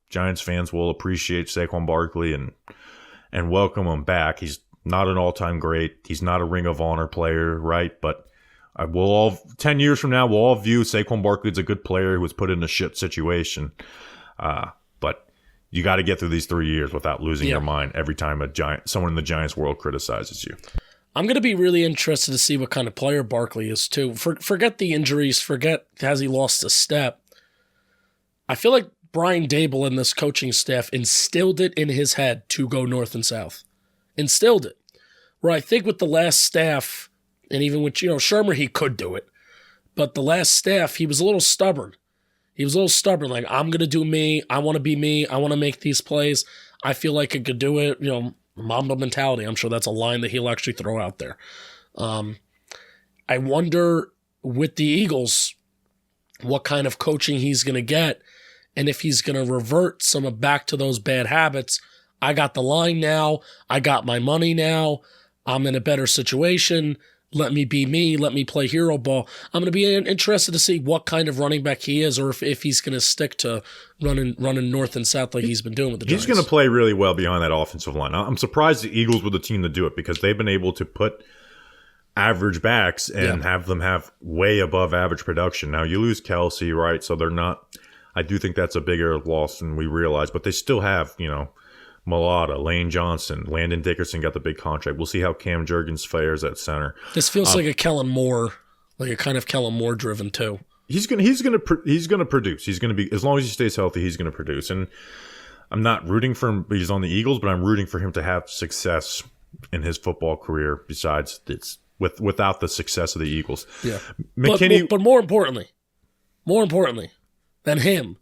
Speaker 1: Giants fans will appreciate Saquon Barkley and welcome him back. He's not an all-time great. He's not a Ring of Honor player, right? But 10 years from now, we'll all view Saquon Barkley as a good player who was put in a shit situation. But you got to get through these 3 years without losing your mind every time someone in the Giants world criticizes you.
Speaker 2: I'm going to be really interested to see what kind of player Barkley is, too. Forget the injuries. Forget has he lost a step. I feel like Brian Dable and this coaching staff instilled it in his head to go north and south. Instilled it. Where I think with the last staff, and even with, Shermer, he could do it. But the last staff, he was a little stubborn. Like, I'm going to do me. I want to be me. I want to make these plays. I feel like I could do it. Mamba mentality. I'm sure that's a line that he'll actually throw out there. I wonder with the Eagles, what kind of coaching he's going to get, and if he's going to revert back to those bad habits. I got the line now. I got my money now. I'm in a better situation. Let me be me. Let me play hero ball. I'm going to be interested to see what kind of running back he is, or if he's going to stick to running north and south like he's been doing with the Giants.
Speaker 1: He's going to play really well behind that offensive line. I'm surprised the Eagles were the team to do it because they've been able to put average backs and have them have way above average production. Now, you lose Kelsey, right? So they're not – I do think that's a bigger loss than we realize. But they still have, Mulata, Lane Johnson, Landon Dickerson got the big contract. We'll see how Cam Jurgens fares at center.
Speaker 2: This feels like a Kellen Moore, like a kind of Kellen Moore driven too.
Speaker 1: He's gonna produce. He's gonna be, as long as he stays healthy, he's gonna produce. And I'm not rooting for him. He's on the Eagles, but I'm rooting for him to have success in his football career. Besides, it's without the success of the Eagles.
Speaker 2: Yeah,
Speaker 1: McKinney,
Speaker 2: but more importantly than him,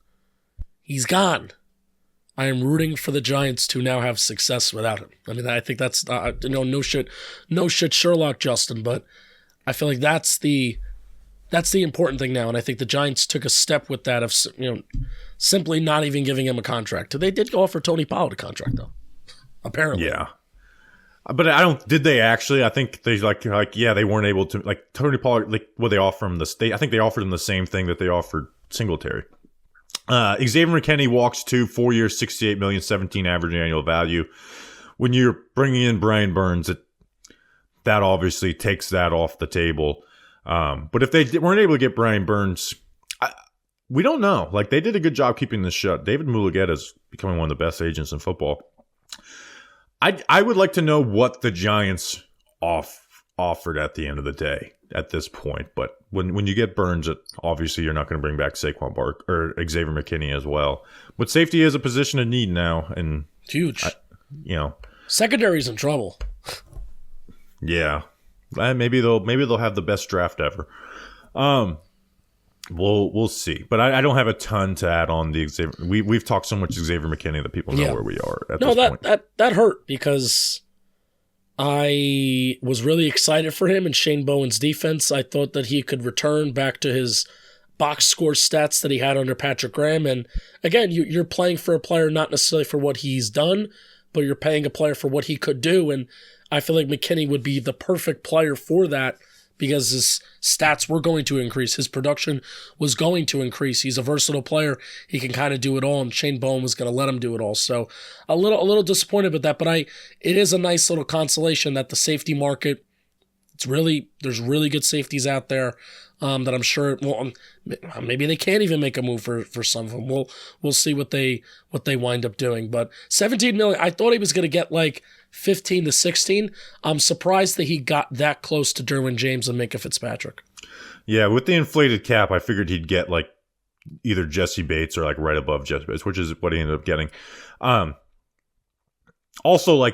Speaker 2: he's gone. I am rooting for the Giants to now have success without him. I mean, I think that's no shit Sherlock, Justin, but I feel like that's the important thing now, and I think the Giants took a step with that of simply not even giving him a contract. They did go offer Tony Pollard a contract though, apparently.
Speaker 1: Yeah, but I don't. Did they actually? I think they they weren't able to Tony Pollard. What they offer him I think they offered him the same thing that they offered Singletary. Xavier McKinney walks to 4 years, $68 million, 17 average annual value. When you're bringing in Brian Burns, that obviously takes that off the table. But if they weren't able to get Brian Burns, we don't know. They did a good job keeping this shut. David Mulugheta is becoming one of the best agents in football. I would like to know what the Giants offered at the end of the day at this point. But when you get Burns, obviously you're not going to bring back Saquon or Xavier McKinney as well. But safety is a position of need now, and
Speaker 2: huge.
Speaker 1: Secondary's
Speaker 2: in trouble.
Speaker 1: Yeah, maybe they'll have the best draft ever. We'll see. But I don't have a ton to add on the Xavier. We've talked so much Xavier McKinney that people know where we are at this point.
Speaker 2: That hurt because I was really excited for him and Shane Bowen's defense. I thought that he could return back to his box score stats that he had under Patrick Graham. And again, you're playing for a player not necessarily for what he's done, but you're paying a player for what he could do. And I feel like McKinney would be the perfect player for that because his stats were going to increase. His production was going to increase. He's a versatile player. He can kind of do it all, and Shane Bowen was going to let him do it all. So a little disappointed with that, but it is a nice little consolation that the safety market, there's really good safeties out there that I'm sure, maybe they can't even make a move for some of them. We'll see what they wind up doing. But $17 million, I thought he was going to get 15 to 16. I'm surprised that he got that close to Derwin James and Minka Fitzpatrick.
Speaker 1: Yeah, with the inflated cap, I figured he'd get either Jesse Bates or right above Jesse Bates, which is what he ended up getting. Also,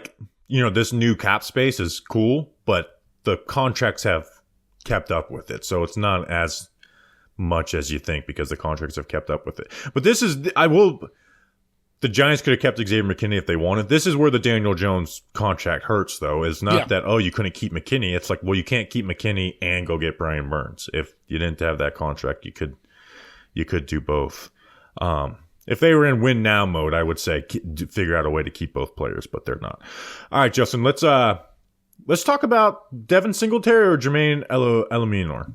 Speaker 1: this new cap space is cool, but the contracts have kept up with it, so it's not as much as you think because the contracts have kept up with it. But the Giants could have kept Xavier McKinney if they wanted. This is where the Daniel Jones contract hurts, though. It's not that, you couldn't keep McKinney. It's you can't keep McKinney and go get Brian Burns. If you didn't have that contract, you could do both. If they were in win now mode, I would say figure out a way to keep both players, but they're not. All right, Justin, let's talk about Devin Singletary or Jermaine Eluemeno.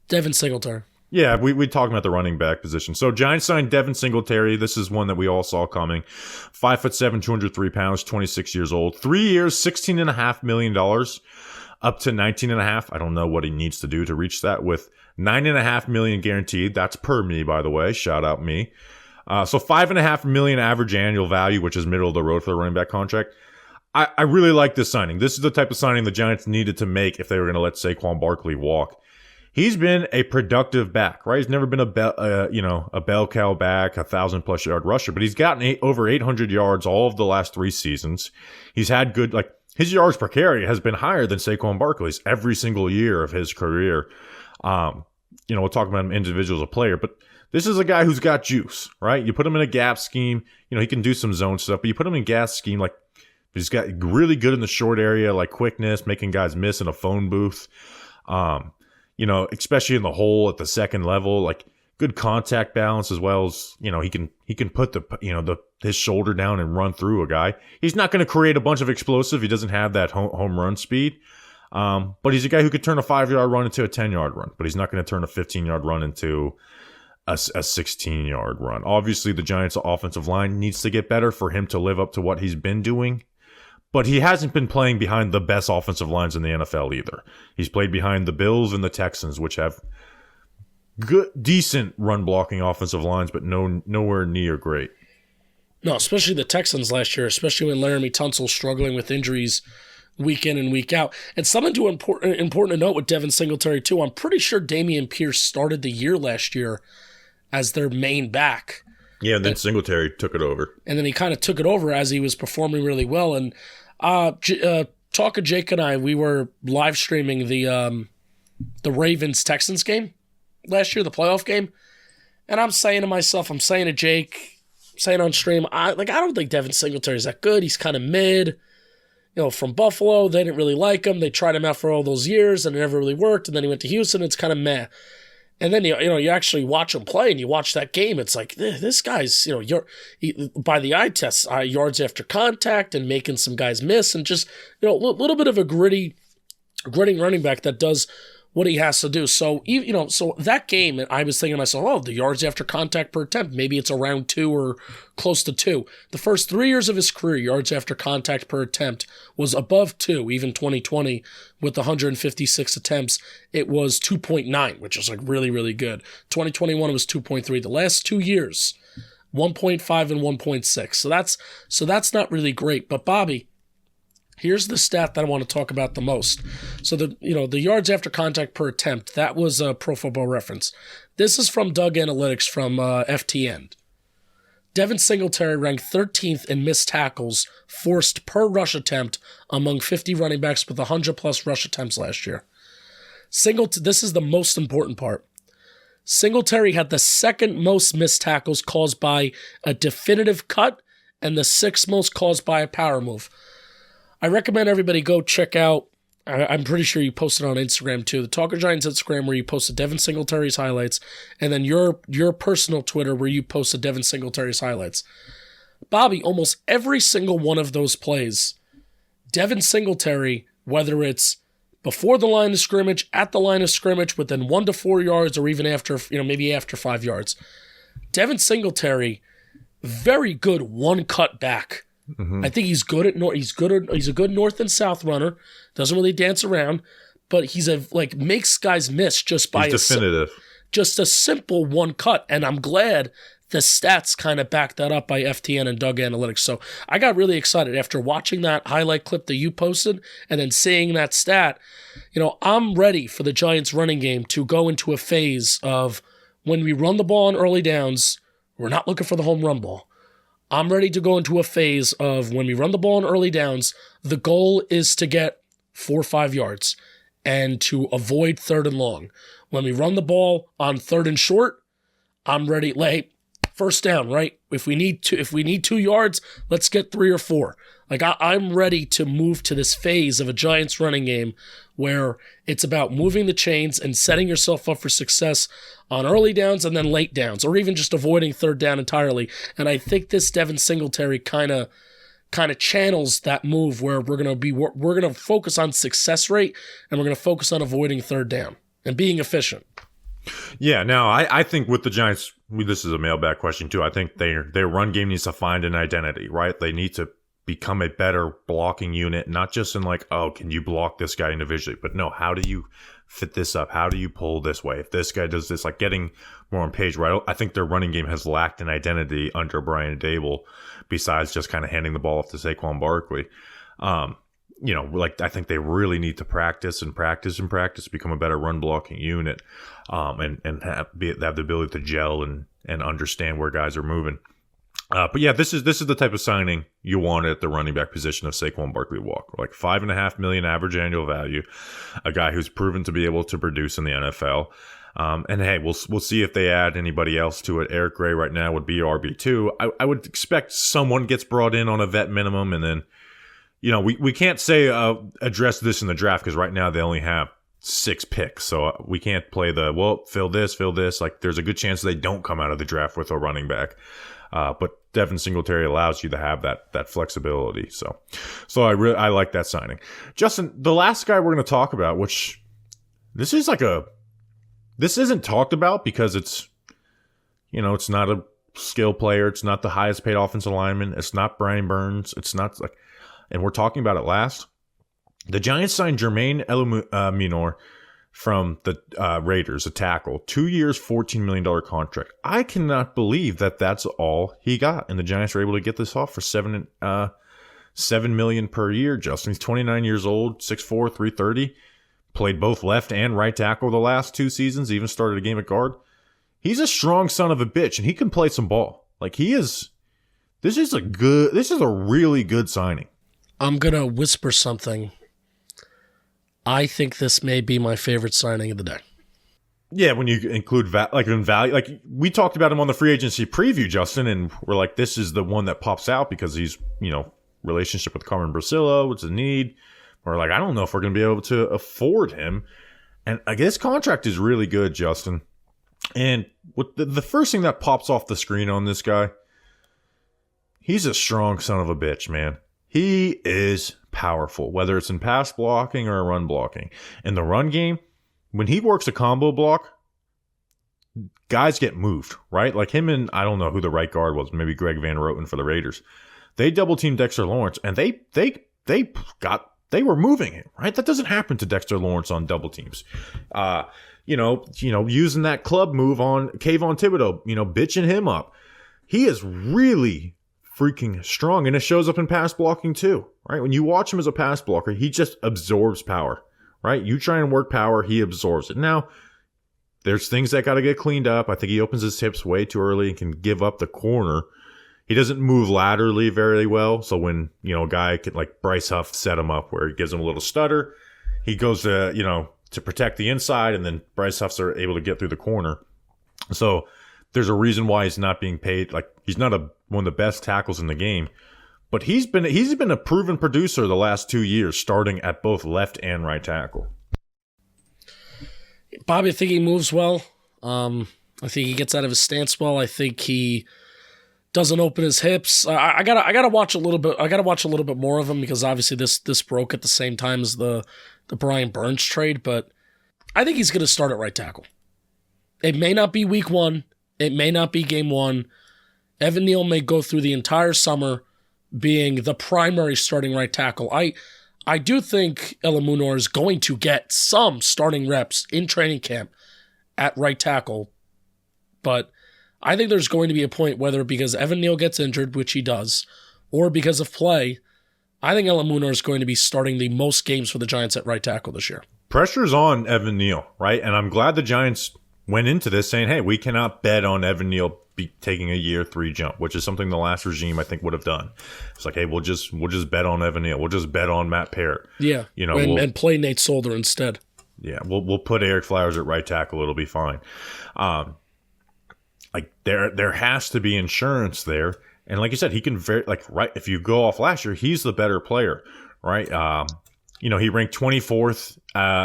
Speaker 2: Devin Singletary.
Speaker 1: Yeah, we talked about the running back position. So Giants signed Devin Singletary. This is one that we all saw coming. 5'7", 203 pounds, 26 years old. 3 years, $16.5 million, up to $19.5. I don't know what he needs to do to reach that with $9.5 million guaranteed. That's per me, by the way. Shout out me. So $5.5 million average annual value, which is middle of the road for the running back contract. I really like this signing. This is the type of signing the Giants needed to make if they were going to let Saquon Barkley walk. He's been a productive back, right? He's never been a bell cow back, 1,000+ yard rusher, but he's gotten over 800 yards all of the last 3 seasons. He's had good, his yards per carry has been higher than Saquon Barkley's every single year of his career. We'll talk about him individually as a player, but this is a guy who's got juice, right? You put him in a gap scheme, he can do some zone stuff, but you put him in gas scheme, he's got really good in the short area, quickness, making guys miss in a phone booth. especially in the hole at the second level, like good contact balance as well as, he can put his shoulder down and run through a guy. He's not going to create a bunch of explosive. He doesn't have that home run speed. But he's a guy who could turn a 5-yard run into a 10-yard run, but he's not going to turn a 15-yard run into a 16-yard run. Obviously, the Giants' offensive line needs to get better for him to live up to what he's been doing. But he hasn't been playing behind the best offensive lines in the NFL either. He's played behind the Bills and the Texans, which have decent run-blocking offensive lines, but nowhere near great.
Speaker 2: No, especially the Texans last year, especially when Laramie Tunsil's struggling with injuries week in and week out. And something important to note with Devin Singletary, too, I'm pretty sure Dameon Pierce started the year last year as their main back.
Speaker 1: Yeah, and then Singletary took it over. And
Speaker 2: then he kind of took it over as he was performing really well. And Talk of Jake and I, we were live streaming the Ravens-Texans game last year, the playoff game. And I'm saying to Jake, saying on stream, I don't think Devin Singletary is that good. He's kind of mid. From Buffalo, they didn't really like him. They tried him out for all those years, and it never really worked. And then he went to Houston, it's kind of meh. And then you actually watch him play, and you watch that game. It's like this guy's by the eye test, yards after contact, and making some guys miss, and just a little bit of a gritting running back that does what he has to do. So so that game, I was thinking to myself, the yards after contact per attempt, maybe it's around 2 or close to 2. The first 3 years of his career, yards after contact per attempt was above 2. Even 2020 with 156 attempts, it was 2.9, which is really, really good. 2021 it was 2.3. The last 2 years, 1.5 and 1.6. So that's not really great. But Bobby, here's the stat that I want to talk about the most. So the yards after contact per attempt, that was a Pro Football Reference. This is from Doug Analytics from FTN. Devin Singletary ranked 13th in missed tackles forced per rush attempt among 50 running backs with 100-plus rush attempts last year. This is the most important part. Singletary had the second most missed tackles caused by a definitive cut and the 6th most caused by a power move. I recommend everybody go check out, I'm pretty sure you posted on Instagram too, the Talker Giants Instagram where you posted Devin Singletary's highlights, and then your personal Twitter where you posted Devin Singletary's highlights. Bobby, almost every single one of those plays, Devin Singletary, whether it's before the line of scrimmage, at the line of scrimmage, within 1 to 4 yards, or even after, maybe after 5 yards, Devin Singletary, very good one cut back. Mm-hmm. I think he's good at he's a good north and south runner. Doesn't really dance around, but he's makes guys miss just by just a simple one cut. And I'm glad the stats kind of back that up by FTN and Doug Analytics. So I got really excited after watching that highlight clip that you posted and then seeing that stat. I'm ready for the Giants running game to go into a phase of when we run the ball on early downs, we're not looking for the home run ball. I'm ready to go into a phase of when we run the ball on early downs, the goal is to get 4 or 5 yards and to avoid 3rd and long. When we run the ball on 3rd and short, I'm ready. First down, right? If we need 2 yards, let's get 3 or 4. I'm ready to move to this phase of a Giants running game where it's about moving the chains and setting yourself up for success on early downs and then late downs, or even just avoiding 3rd down entirely. And I think this Devin Singletary kind of channels that move where we're gonna focus on success rate and we're gonna focus on avoiding 3rd down and being efficient.
Speaker 1: Yeah, now I think with the Giants, this is a mailbag question too. I think their run game needs to find an identity, right? They need to become a better blocking unit, not just in can you block this guy individually, but no, how do you fit this up? How do you pull this way? If this guy does this, getting more on page, right? I think their running game has lacked an identity under Brian Dable, besides just kind of handing the ball off to Saquon Barkley. I think they really need to practice, become a better run blocking unit, and have the ability to gel and understand where guys are moving. But yeah, this is the type of signing you want at the running back position of Saquon Barkley Walker. $5.5 million average annual value, a guy who's proven to be able to produce in the NFL. And hey, we'll see if they add anybody else to it. Eric Gray right now would be RB2. I would expect someone gets brought in on a vet minimum, and then we can't say address this in the draft because right now they only have 6 picks. So we can't play fill this. Like, there's a good chance they don't come out of the draft with a running back. But Devin Singletary allows you to have that flexibility. So I like that signing. Justin, the last guy we're going to talk about, which this isn't talked about because it's not a skill player. It's not the highest paid offensive lineman. It's not Brian Burns. It's not like, and we're talking about it last. The Giants signed Jermaine Eluemeno from the Raiders, a tackle, 2 years, $14 million contract. I cannot believe that that's all he got, and the Giants were able to get this off for $7 million per year. Justin, he's 29 years old, 6'4", 330, played both left and right tackle the last 2 seasons. Even started a game at guard. He's a strong son of a bitch, and he can play some ball. Like, he is. This is a really good signing.
Speaker 2: I'm gonna whisper something. I think this may be my favorite signing of the day.
Speaker 1: Yeah, when you include value, like we talked about him on the free agency preview, Justin, and we're like, this is the one that pops out because he's, relationship with Carmen Brasillo, what's the need? We're like, I don't know if we're going to be able to afford him. And I guess contract is really good, Justin. And what the first thing that pops off the screen on this guy, he's a strong son of a bitch, man. He is powerful, whether it's in pass blocking or run blocking. In the run game, when he works a combo block, guys get moved, right? Like him and I don't know who the right guard was, maybe Greg Van Roten for the Raiders. They double teamed Dexter Lawrence, and they were moving him, right? That doesn't happen to Dexter Lawrence on double teams. Using that club move on Kayvon Thibodeau, bitching him up. He is really freaking strong, and it shows up in pass blocking too, right? When you watch him as a pass blocker, he just absorbs power, right? You try and work power, he absorbs it. Now, there's things that got to get cleaned up. I think he opens his hips way too early and can give up the corner. He doesn't move laterally very well, so when, a guy can, like Bryce Huff set him up where he gives him a little stutter, he goes to protect the inside, and then Bryce Huffs are able to get through the corner. So there's a reason why he's not being paid. Like, he's not one of the best tackles in the game, but he's been a proven producer the last 2 years, starting at both left and right tackle.
Speaker 2: Bobby, I think he moves well. I think he gets out of his stance well. I think he doesn't open his hips. I gotta watch a little bit. I gotta watch a little bit more of him because obviously this broke at the same time as the Brian Burns trade. But I think he's gonna start at right tackle. It may not be week 1. It may not be game 1. Evan Neal may go through the entire summer being the primary starting right tackle. I do think Eluemeno is going to get some starting reps in training camp at right tackle, but I think there's going to be a point, whether because Evan Neal gets injured, which he does, or because of play, I think Eluemeno is going to be starting the most games for the Giants at right tackle this year.
Speaker 1: Pressure's on Evan Neal, right? And I'm glad the Giants went into this saying, hey, we cannot bet on Evan Neal taking a year 3 jump, which is something the last regime I think would have done. It's like, hey, we'll just bet on Evan Neal. We'll just bet on Matt Parrott.
Speaker 2: Yeah, and play Nate Solder instead.
Speaker 1: Yeah, we'll put Eric Flowers at right tackle. It'll be fine. Like there has to be insurance there, and like you said, he can right. If you go off last year, he's the better player, right? He ranked 24th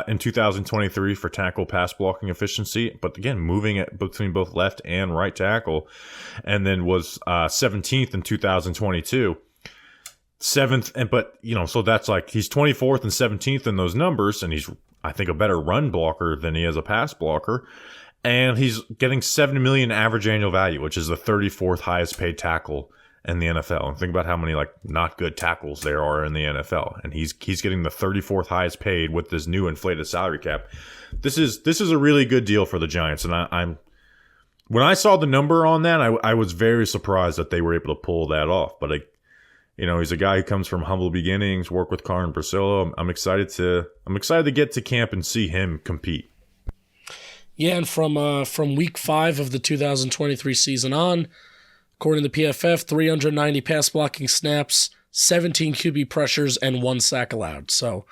Speaker 1: in 2023 for tackle pass blocking efficiency, but again, moving it between both left and right tackle, and then was 17th in 2022. 7th, so that's like he's 24th and 17th in those numbers, and he's, I think, a better run blocker than he is a pass blocker. And he's getting $7 million average annual value, which is the 34th highest paid tackle in the NFL. And think about how many not good tackles there are in the NFL. And he's getting the 34th highest paid with this new inflated salary cap. This is a really good deal for the Giants. And I'm when I saw the number on that, I was very surprised that they were able to pull that off. But he's a guy who comes from humble beginnings, worked with Carmen Brasillo. I'm excited to get to camp and see him compete.
Speaker 2: Yeah, and from week 5 of the 2023 season on, according to PFF, 390 pass blocking snaps, 17 QB pressures, and 1 sack allowed. So,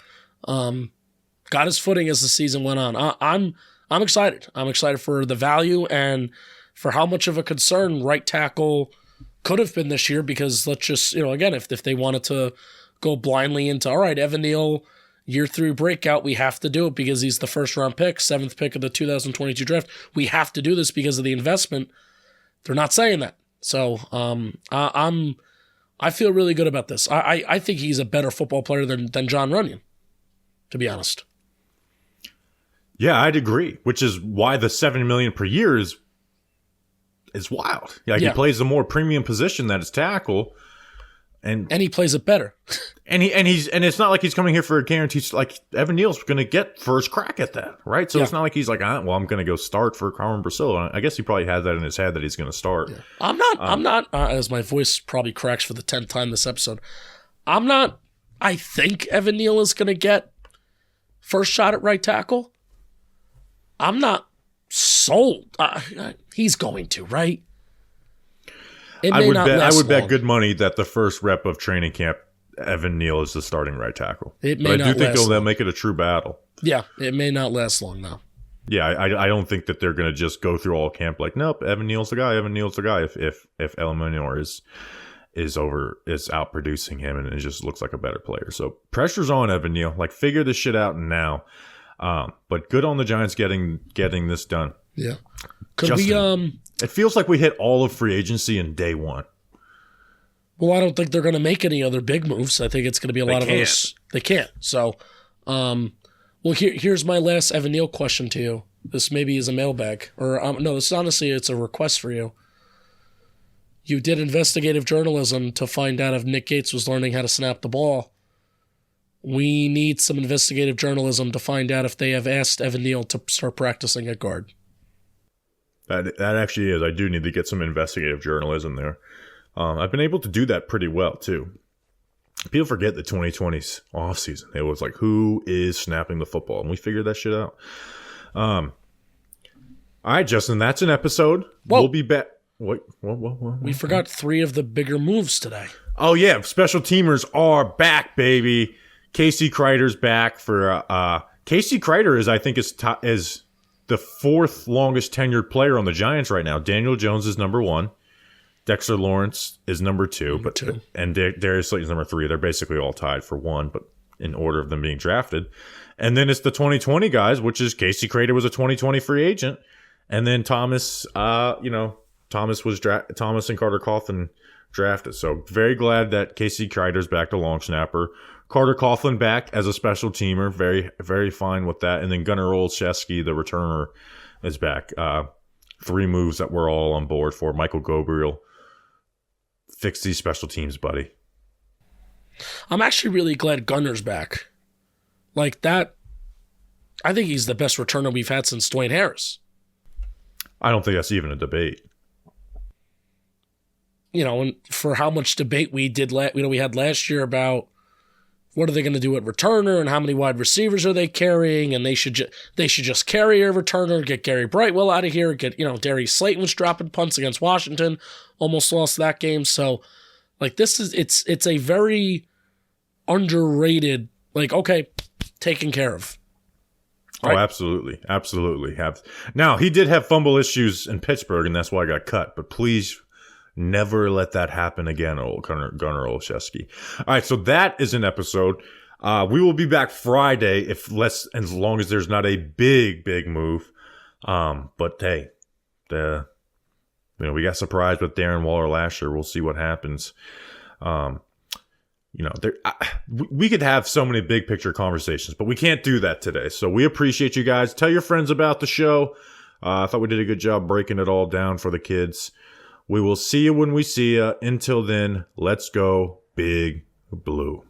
Speaker 2: got his footing as the season went on. I'm excited. I'm excited for the value and for how much of a concern right tackle could have been this year. Because let's just again, if they wanted to go blindly into, all right, Evan Neal year 3 breakout. We have to do it because he's the first round pick, 7th pick of the 2022 draft. We have to do this because of the investment. They're not saying that. So I feel really good about this. I think he's a better football player than Jon Runyan, to be honest.
Speaker 1: Yeah, I'd agree, which is why the $7 million per year is wild. Yeah, he plays a more premium position that is tackle. And
Speaker 2: he plays it better.
Speaker 1: and it's not like he's coming here for a guarantee. Like Evan Neal's going to get first crack at that, right? So it's not like he's like, well, I'm going to go start for Carmen Brasil. I guess he probably has that in his head that he's going to start. Yeah.
Speaker 2: I'm not. As my voice probably cracks for the 10th time this episode. I think Evan Neal is going to get first shot at right tackle. I'm not sold. He's going to, right? I would bet good money that the first rep of training camp, Evan Neal is the starting right tackle. I do think they'll make it a true battle. Yeah, it may not last long though.
Speaker 1: Yeah, I don't think that they're going to just go through all camp like, nope, Evan Neal's the guy. Evan Neal's the guy. If Eluemeno is out producing him and it just looks like a better player. So pressure's on Evan Neal. Like, figure this shit out now. But good on the Giants getting this done.
Speaker 2: Yeah.
Speaker 1: It feels like we hit all of free agency in day one.
Speaker 2: Well, I don't think they're going to make any other big moves. I think it's going to be a lot of those. They can't. So, here's my last Evan Neal question to you. This maybe is a mailbag. Or, no, this is honestly, it's a request for you. You did investigative journalism to find out if Nick Gates was learning how to snap the ball. We need some investigative journalism to find out if they have asked Evan Neal to start practicing at guard.
Speaker 1: That actually is. I do need to get some investigative journalism there. I've been able to do that pretty well, too. People forget the 2020's offseason. It was like, who is snapping the football? And we figured that shit out. All right, Justin, that's an episode.
Speaker 2: Whoa.
Speaker 1: We'll be back. What?
Speaker 2: We forgot 3 of the bigger moves today.
Speaker 1: Oh, yeah. Special teamers are back, baby. Casey Kreider's back for Casey Kreider is, I think, is the 4th longest tenured player on the Giants right now. Daniel Jones is number 1. Dexter Lawrence is number 2. And Darius Slayton's number 3. They're basically all tied for 1, but in order of them being drafted. And then it's the 2020 guys, which is Casey Kreider was a 2020 free agent. And then Thomas and Carter Coughlin drafted. So very glad that Casey Kreider's back to long snapper. Carter Coughlin back as a special teamer. Very, very fine with that. And then Gunnar Olszewski, the returner, is back. 3 moves that we're all on board for. Michael Gabriel, fix these special teams, buddy.
Speaker 2: I'm actually really glad Gunnar's back. Like that, I think he's the best returner we've had since Dwayne Harris.
Speaker 1: I don't think that's even a debate.
Speaker 2: And for how much debate we had last year about what are they going to do at returner and how many wide receivers are they carrying, and they should just carry a returner, get Gary Brightwell out of here, get Darius Slayton was dropping punts against Washington, almost lost that game. So like it's a very underrated, like, okay, taken care of. Right?
Speaker 1: Oh, absolutely. Now he did have fumble issues in Pittsburgh, and that's why I got cut. But please, never let that happen again, Gunnar Olszewski. All right, so that is an episode. We will be back Friday, as long as there's not a big move. But hey, we got surprised with Darren Waller last year. We'll see what happens. We could have so many big picture conversations, but we can't do that today. So we appreciate you guys. Tell your friends about the show. I thought we did a good job breaking it all down for the kids. We will see you when we see you. Until then, let's go Big Blue.